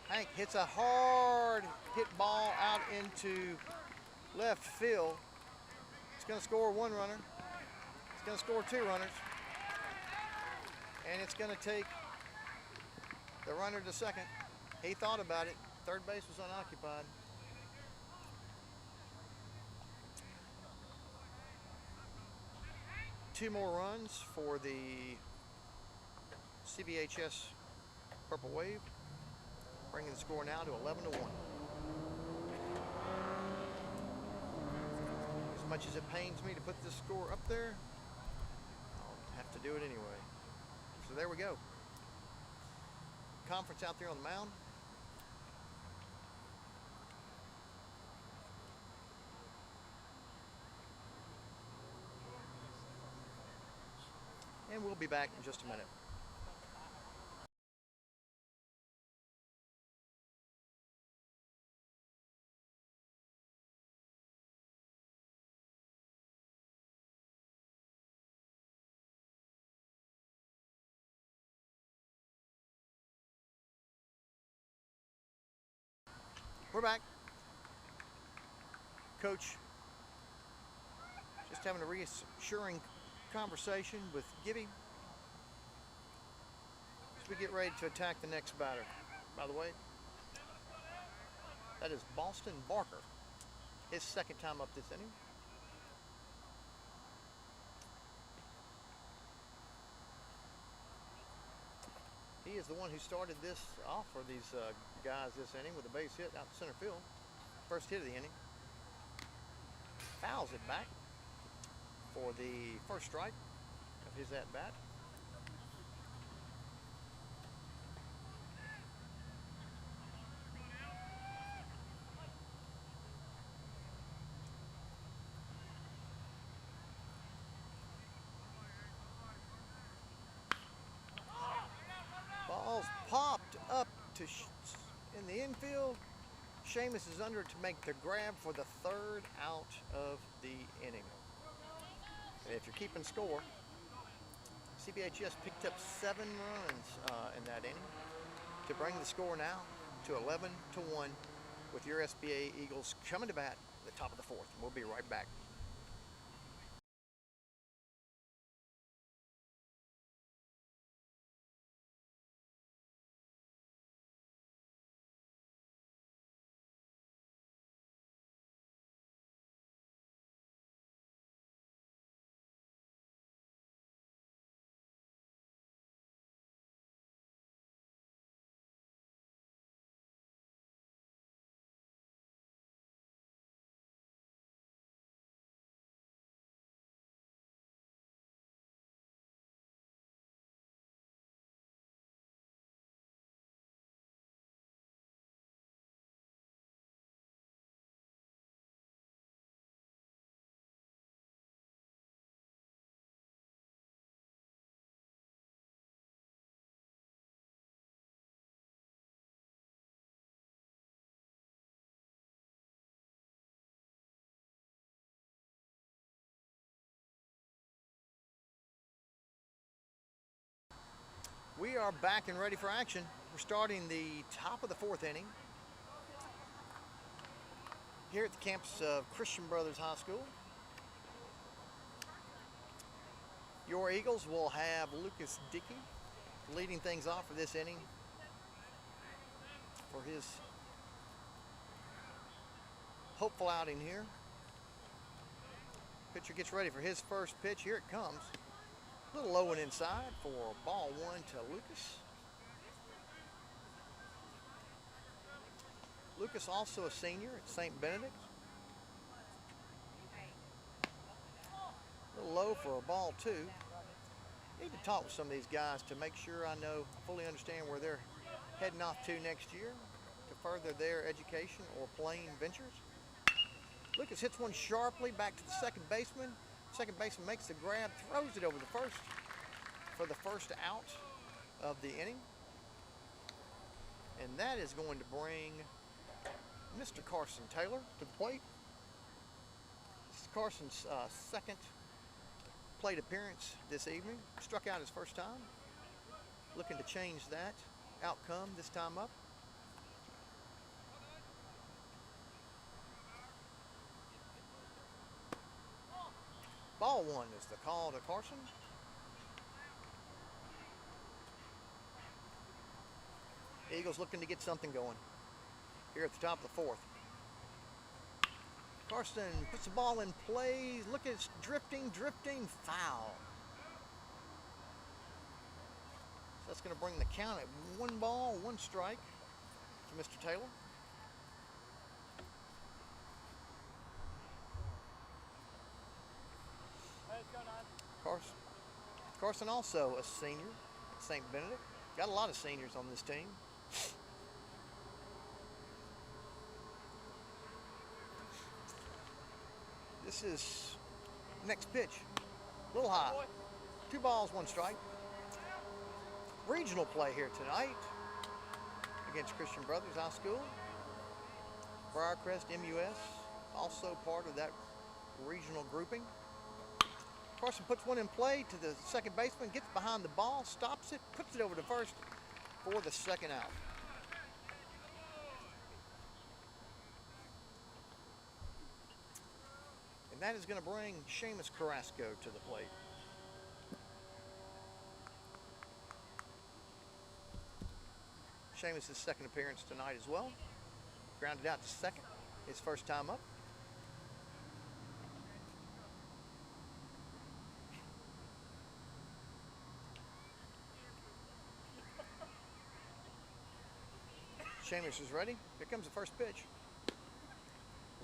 Hank hits a hard hit ball out into left field. It's going to score 1 runner. It's going to score 2 runners. And it's going to take the runner to second. He thought about it. Third base was unoccupied. Two more runs for the CBHS Purple Wave, bringing the score now to 11-1. As much as it pains me to put this score up there, I'll have to do it anyway. So there we go. Conference out there on the mound. And we'll be back in just a minute. We're back. Coach just having a reassuring conversation with Gibby as we get ready to attack the next batter. By the way, that is Boston Barker, his second time up this inning. He is the one who started this off for these guys this inning with a base hit out to center field. First hit of the inning. Fouls it back for the first strike of his at-bat. Ball's popped up to in the infield. Seamus is under to make the grab for the 3rd out of the inning. And if you're keeping score, CBHS picked up 7 runs in that inning to bring the score now to 11-1 with your SBA Eagles coming to bat at the top of the 4th. We'll be right back. We are back and ready for action. We're starting the top of the 4th inning here at the campus of Christian Brothers High School. Your Eagles will have Lucas Dickey leading things off for this inning for his hopeful outing here. Pitcher gets ready for his first pitch. Here it comes. A little low and inside for ball 1 to Lucas. Lucas also a senior at St. Benedict. A little low for a ball 2. Need to talk with some of these guys to make sure I fully understand where they're heading off to next year to further their education or playing ventures. Lucas hits one sharply back to the second baseman. Second baseman makes the grab, throws it over the first for the first out of the inning. And that is going to bring Mr. Carson Taylor to the plate. This is Carson's second plate appearance this evening. Struck out his first time. Looking to change that outcome this time up. Ball one is the call to Carson. Eagles looking to get something going here at the top of the fourth. Carson puts the ball in play. Look at it, drifting, foul. So that's going to bring the count at 1 ball, 1 strike to Mr. Taylor. Carson also a senior at St. Benedict. Got a lot of seniors on this team. This is next pitch. A little high. 2 balls, 1 strike. Regional play here tonight against Christian Brothers High School. Briarcrest MUS, also part of that regional grouping. Carson puts one in play to the second baseman, gets behind the ball, stops it, puts it over to first for the second out. And that is going to bring Seamus Carrasco to the plate. Seamus' second appearance tonight as well. Grounded out to second, his first time up. Seamus is ready. Here comes the first pitch.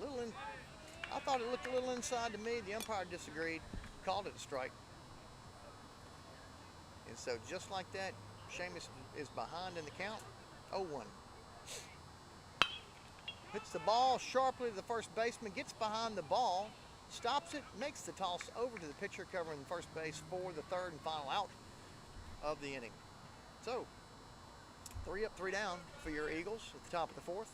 I thought it looked a little inside to me. The umpire disagreed, called it a strike. And so just like that, Seamus is behind in the count, 0-1. Hits the ball sharply to the first baseman, gets behind the ball, stops it, makes the toss over to the pitcher covering the first base for the third and final out of the inning. So, 3 up, 3 down for your Eagles at the top of the fourth.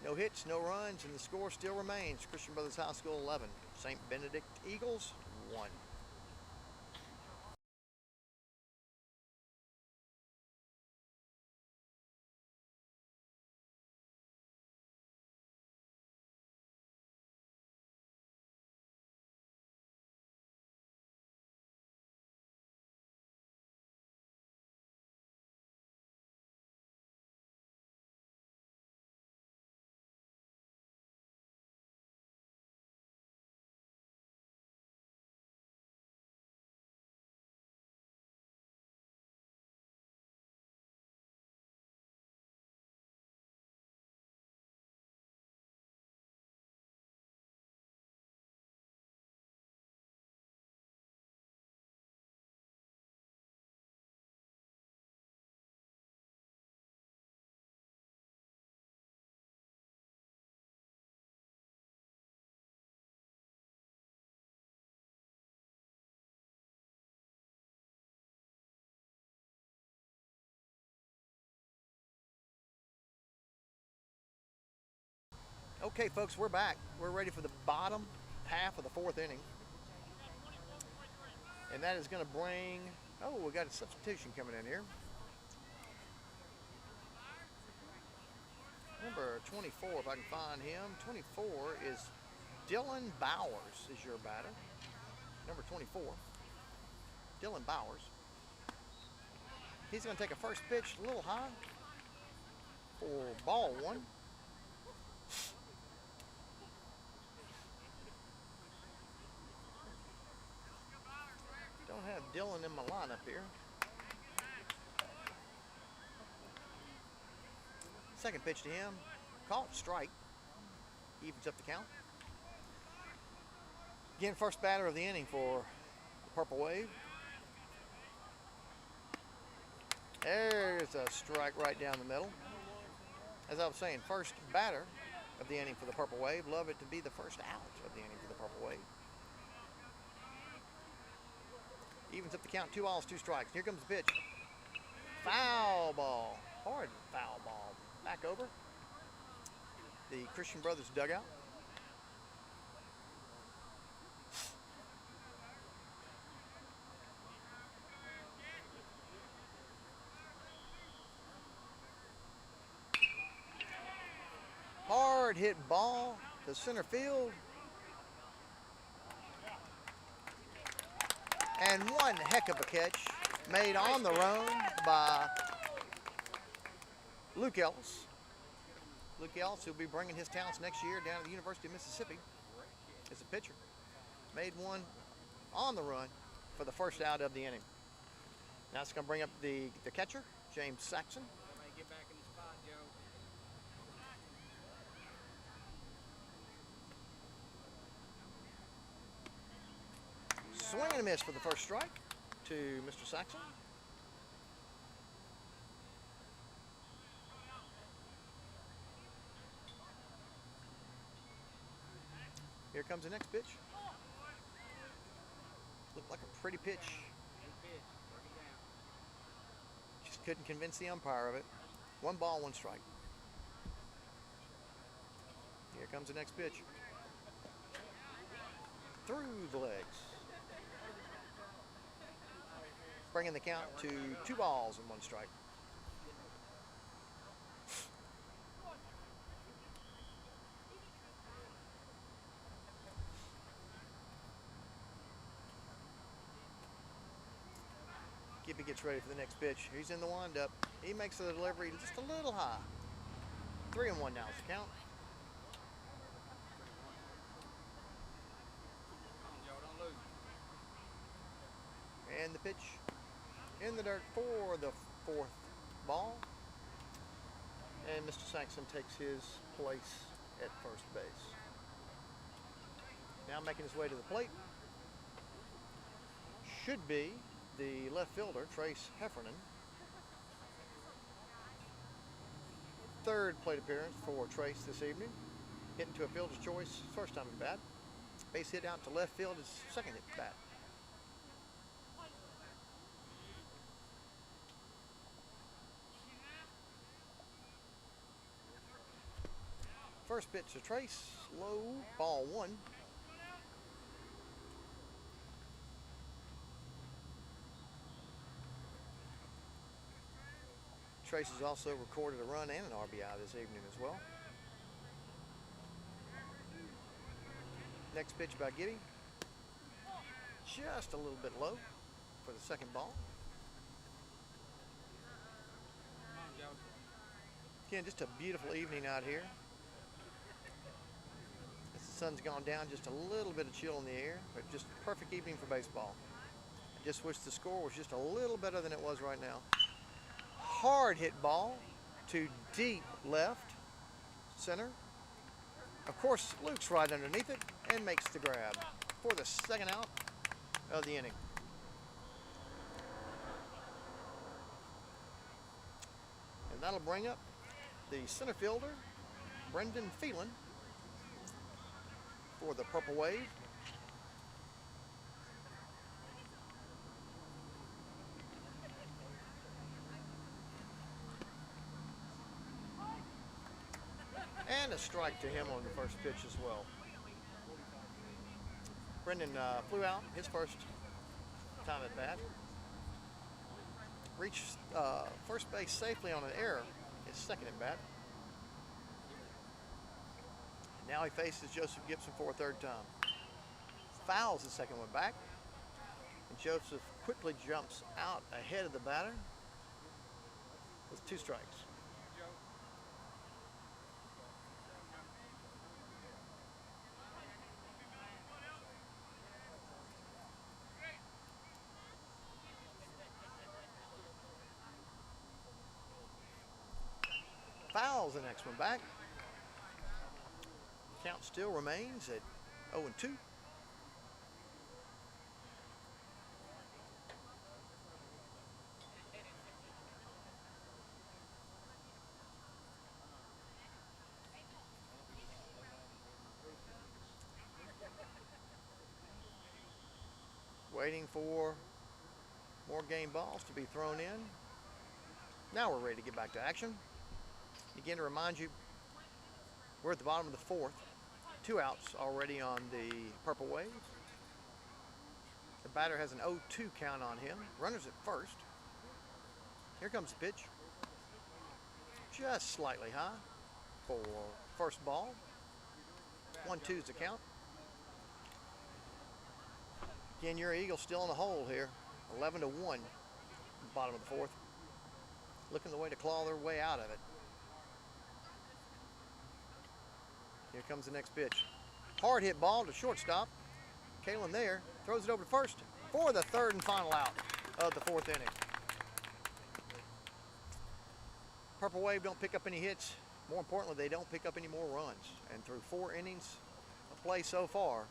No hits, no runs, and the score still remains Christian Brothers High School 11, St. Benedict Eagles 1. Okay, folks, we're back. We're ready for the bottom half of the fourth inning. And that is going to bring, we got a substitution coming in here. Number 24, if I can find him. 24 is Dylan Bowers is your batter. Number 24, Dylan Bowers. He's going to take a first pitch a little high for ball 1. Don't have Dylan in my lineup here. Second pitch to him, called strike, evens up the count. Again, first batter of the inning for the Purple Wave. There's a strike right down the middle. As I was saying, first batter of the inning for the Purple Wave. Love it to be the first out of the inning for the Purple Wave. Evens up the count, 2 balls, 2 strikes. Here comes the pitch. Foul ball. Hard foul ball. Back over the Christian Brothers dugout. Hard hit ball to center field. And one heck of a catch made on the run by Luke Ellis. Luke Ellis, who'll be bringing his talents next year down to the University of Mississippi as a pitcher. Made one on the run for the first out of the inning. Now it's going to bring up the catcher, James Saxon. Get back in the spot, Joe. Swing and a miss for the first strike to Mr. Saxon. Here comes the next pitch. Looked like a pretty pitch. Just couldn't convince the umpire of it. 1 ball, 1 strike. Here comes the next pitch. Through the legs. Bringing the count to 2 balls and 1 strike. Gibby gets ready for the next pitch. He's in the windup. He makes the delivery just a little high. 3-1 now is the count. And the pitch in the dirt for the 4th ball. And Mr. Saxon takes his place at first base. Now making his way to the plate should be the left fielder, Trace Heffernan. 3rd plate appearance for Trace this evening. Hitting to a fielder's choice, first time at bat. Base hit out to left field, his 2nd at bat. First pitch to Trace, low, ball 1. Trace has also recorded a run and an RBI this evening as well. Next pitch by Gibby. Just a little bit low for the 2nd ball. Again, just a beautiful evening out here. As the sun's gone down, just a little bit of chill in the air, but just a perfect evening for baseball. I just wish the score was just a little better than it was right now. Hard hit ball to deep left center. Of course, Luke's right underneath it and makes the grab for the 2nd out of the inning. And that'll bring up the center fielder, Brendan Phelan, for the Purple Wave. And a strike to him on the first pitch as well. Brendan flew out his first time at bat. Reached first base safely on an error, his 2nd at bat. Now he faces Joseph Gibson for a 3rd time. Fouls the 2nd one back. And Joseph quickly jumps out ahead of the batter with 2 strikes. Fouls the next one back. Count still remains at 0-2. Waiting for more game balls to be thrown in. Now we're ready to get back to action. Again, to remind you, we're at the bottom of the fourth. 2 outs already on the Purple Wave. The batter has an 0-2 count on him. Runners at first. Here comes the pitch. Just slightly high for first ball. 1-2 is the count. Again, your Eagles still in the hole here. 11-1, bottom of the fourth. Looking the way to claw their way out of it. Here comes the next pitch. Hard hit ball to shortstop. Kellen there throws it over to first for the third and final out of the fourth inning. Purple Wave don't pick up any hits. More importantly, they don't pick up any more runs. And through 4 innings of play so far,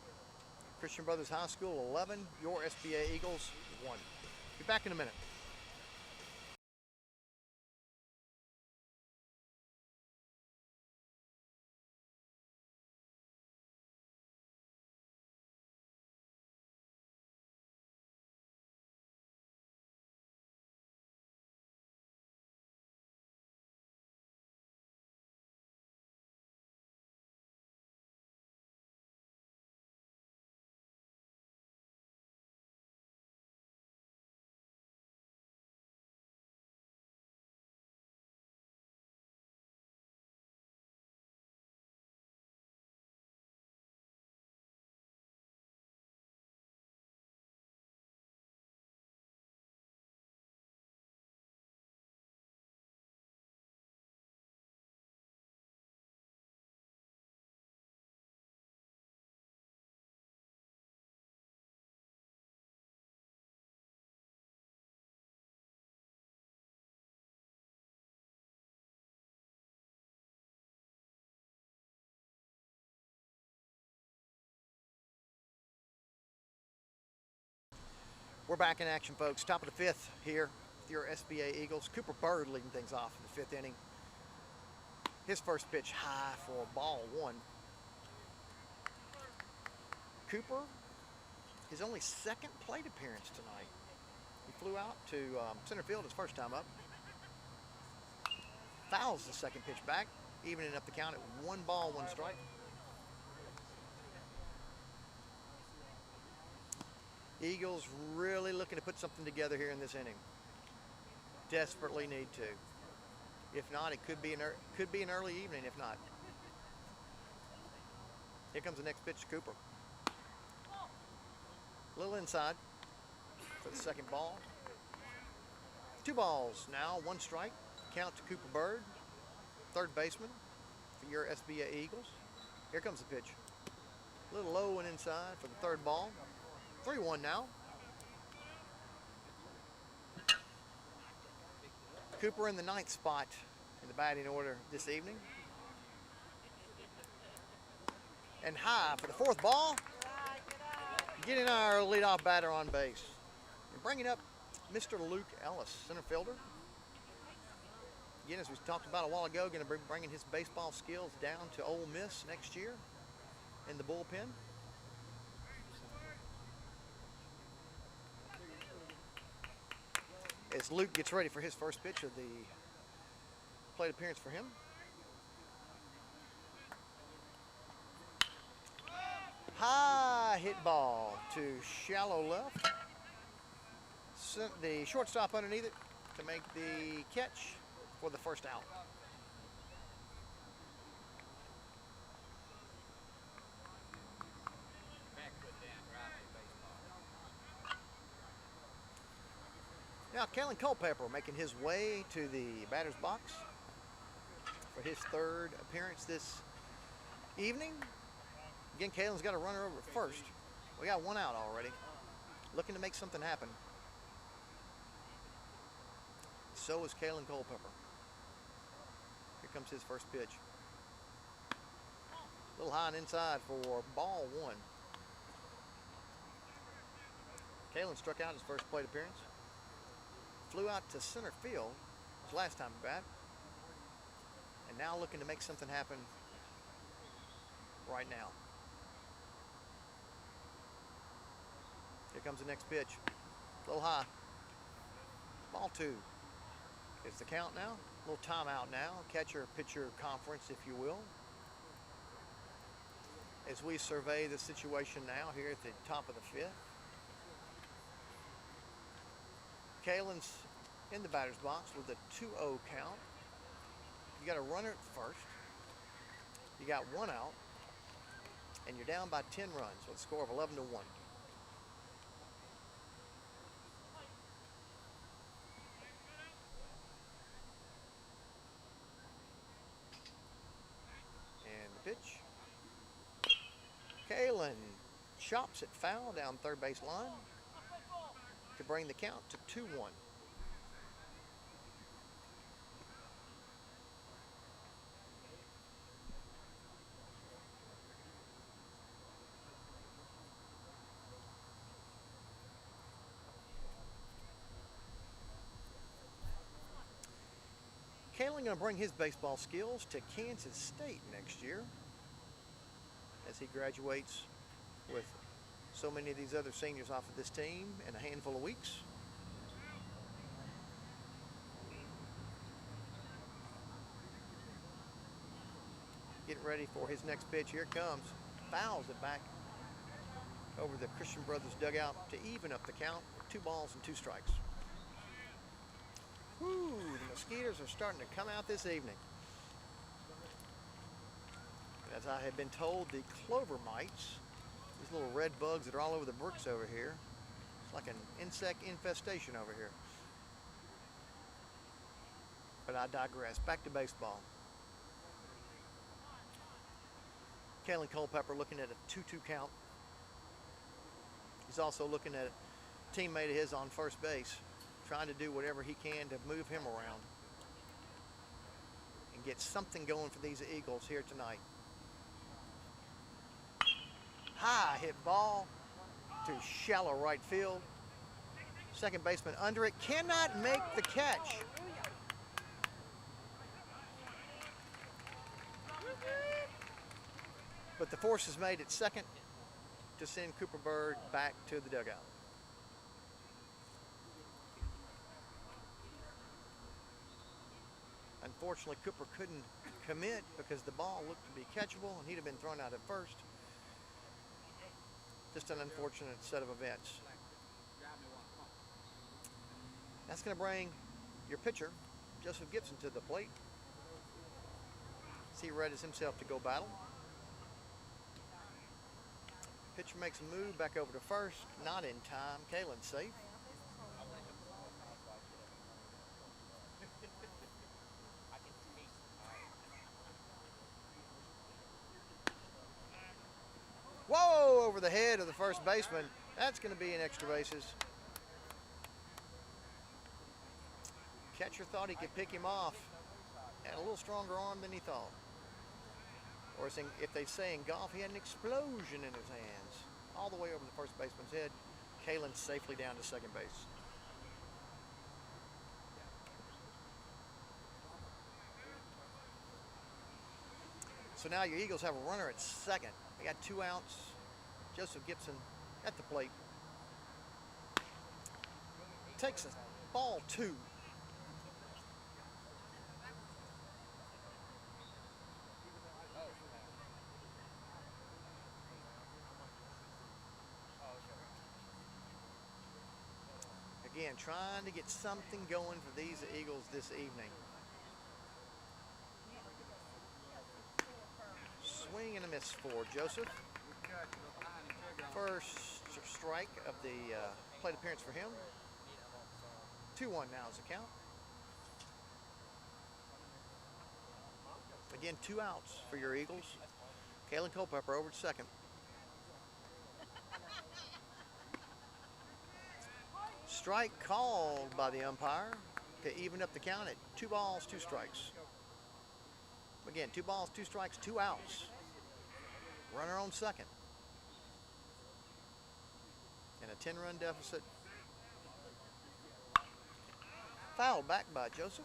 Christian Brothers High School 11, your SBA Eagles 1. Be back in a minute. We're back in action, folks. Top of the fifth here with your SBA Eagles. Cooper Bird leading things off in the fifth inning. His first pitch high for ball 1. Cooper, his only second plate appearance tonight. He flew out to center field his first time up. Fouls the second pitch back, evening up the count at 1 ball, 1 strike. Eagles really looking to put something together here in this inning. Desperately need to. If not, it could be an early evening. If not, here comes the next pitch to Cooper. A little inside for the second ball. 2 balls now, 1 strike. Count to Cooper Bird, third baseman for your SBA Eagles. Here comes the pitch. A little low and inside for the third ball. 3-1 now. Cooper in the 9th spot in the batting order this evening. And high for the 4th ball. Getting our leadoff batter on base. And bringing up Mr. Luke Ellis, center fielder. Again, as we talked about a while ago, going to be bringing his baseball skills down to Ole Miss next year in the bullpen. As Luke gets ready for his first pitch of the plate appearance for him. High hit ball to shallow left. Sent the shortstop underneath it to make the catch for the first out. Now Kellen Culpepper making his way to the batter's box for his 3rd appearance this evening. Again, Kellen's got a runner over at first. We got 1 out already. Looking to make something happen. So is Kellen Culpepper. Here comes his first pitch. A little high and inside for ball 1. Kellen struck out his first plate appearance. Flew out to center field his last time at bat. And now looking to make something happen right now. Here Here comes the next pitch. A little high. Ball 2. It's the count now. A little timeout now. Catcher-pitcher conference, if you will. As we survey the situation now here at the top of the 5th. Kalen's in the batter's box with a 2-0 count. You got a runner at first. You got 1 out. And you're down by 10 runs with a score of 11-1. And the pitch. Kellen chops it foul down third base line to bring the count to 2-1. Kellen going to bring his baseball skills to Kansas State next year as he graduates with so many of these other seniors off of this team in a handful of weeks. Getting ready for his next pitch. Here it comes. Fouls it back over the Christian Brothers dugout to even up the count with 2 balls and 2 strikes. Woo, the mosquitoes are starting to come out this evening. As I have been told, the clover mites, these little red bugs that are all over the bricks over here, it's like an insect infestation over here. But I digress. Back to baseball. Kellen Culpepper looking at a 2-2 count. He's also looking at a teammate of his on first base, trying to do whatever he can to move him around and get something going for these Eagles here tonight. High hit ball to shallow right field. Second baseman under it, cannot make the catch. But the force is made at second to send Cooper Bird back to the dugout. Unfortunately, Cooper couldn't commit because the ball looked to be catchable and he'd have been thrown out at first. Just an unfortunate set of events. That's going to bring your pitcher, Joseph Gibson, to the plate. As he readies himself to go battle. Pitcher makes a move back over to first. Not in time. Kalen's safe. Whoa, over the head of the first baseman. That's going to be an extra bases. Catcher thought he could pick him off. Had a little stronger arm than he thought. Or if they say in golf, he had an explosion in his hands. All the way over the first baseman's head. Kalen's safely down to second base. So now your Eagles have a runner at second. They got 2 outs. Joseph Gibson at the plate. Takes a ball 2. Again, trying to get something going for these Eagles this evening. Swing and a miss for Joseph. First strike of the plate appearance for him. 2-1 now is the count. Again, 2 outs for your Eagles. Kellen Culpepper over to second. Strike called by the umpire to even up the count at 2 balls, 2 strikes. Again, 2 balls, 2 strikes, 2 outs. Runner on second. And a 10-run deficit. Fouled back by Joseph.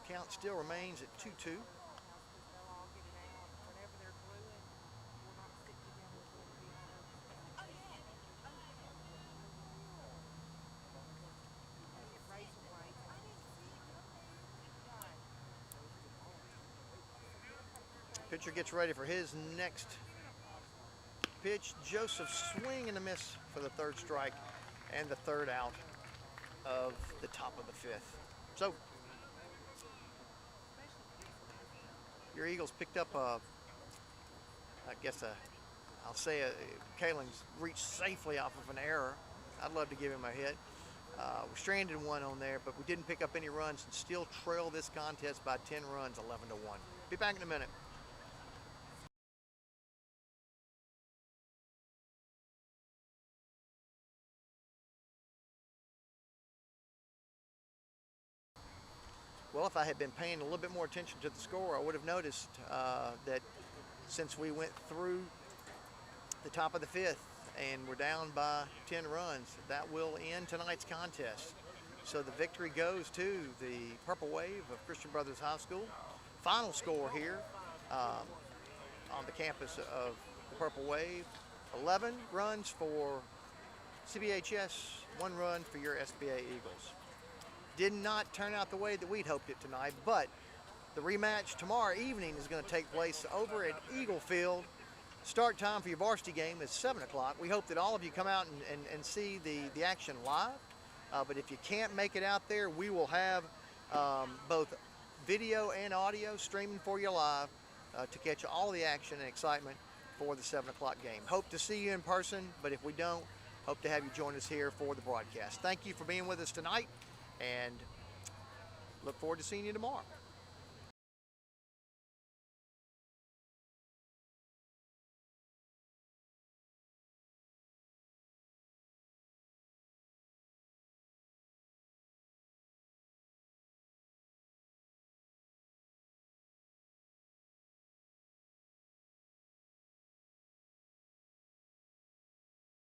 Count still remains at 2-2. Pitcher gets ready for his next pitch. Joseph swing and a miss for the third strike and the third out of the top of the fifth. So your Eagles picked up I'll say Kalen's reached safely off of an error. I'd love to give him a hit. We stranded one on there, but we didn't pick up any runs and still trail this contest by 10 runs, 11-1. Be back in a minute. Well, if I had been paying a little bit more attention to the score, I would have noticed that since we went through the top of the fifth and we're down by 10 runs, that will end tonight's contest. So the victory goes to the Purple Wave of Christian Brothers High School. Final score here on the campus of the Purple Wave, 11 runs for CBHS, 1 run for your SBA Eagles. Did not turn out the way that we'd hoped it tonight, but the rematch tomorrow evening is going to take place over at Eagle Field. Start time for your varsity game is 7 o'clock. We hope that all of you come out and see the action live. But if you can't make it out there, we will have both video and audio streaming for you live to catch all the action and excitement for the 7 o'clock game. Hope to see you in person, but if we don't, hope to have you join us here for the broadcast. Thank you for being with us tonight, and look forward to seeing you tomorrow.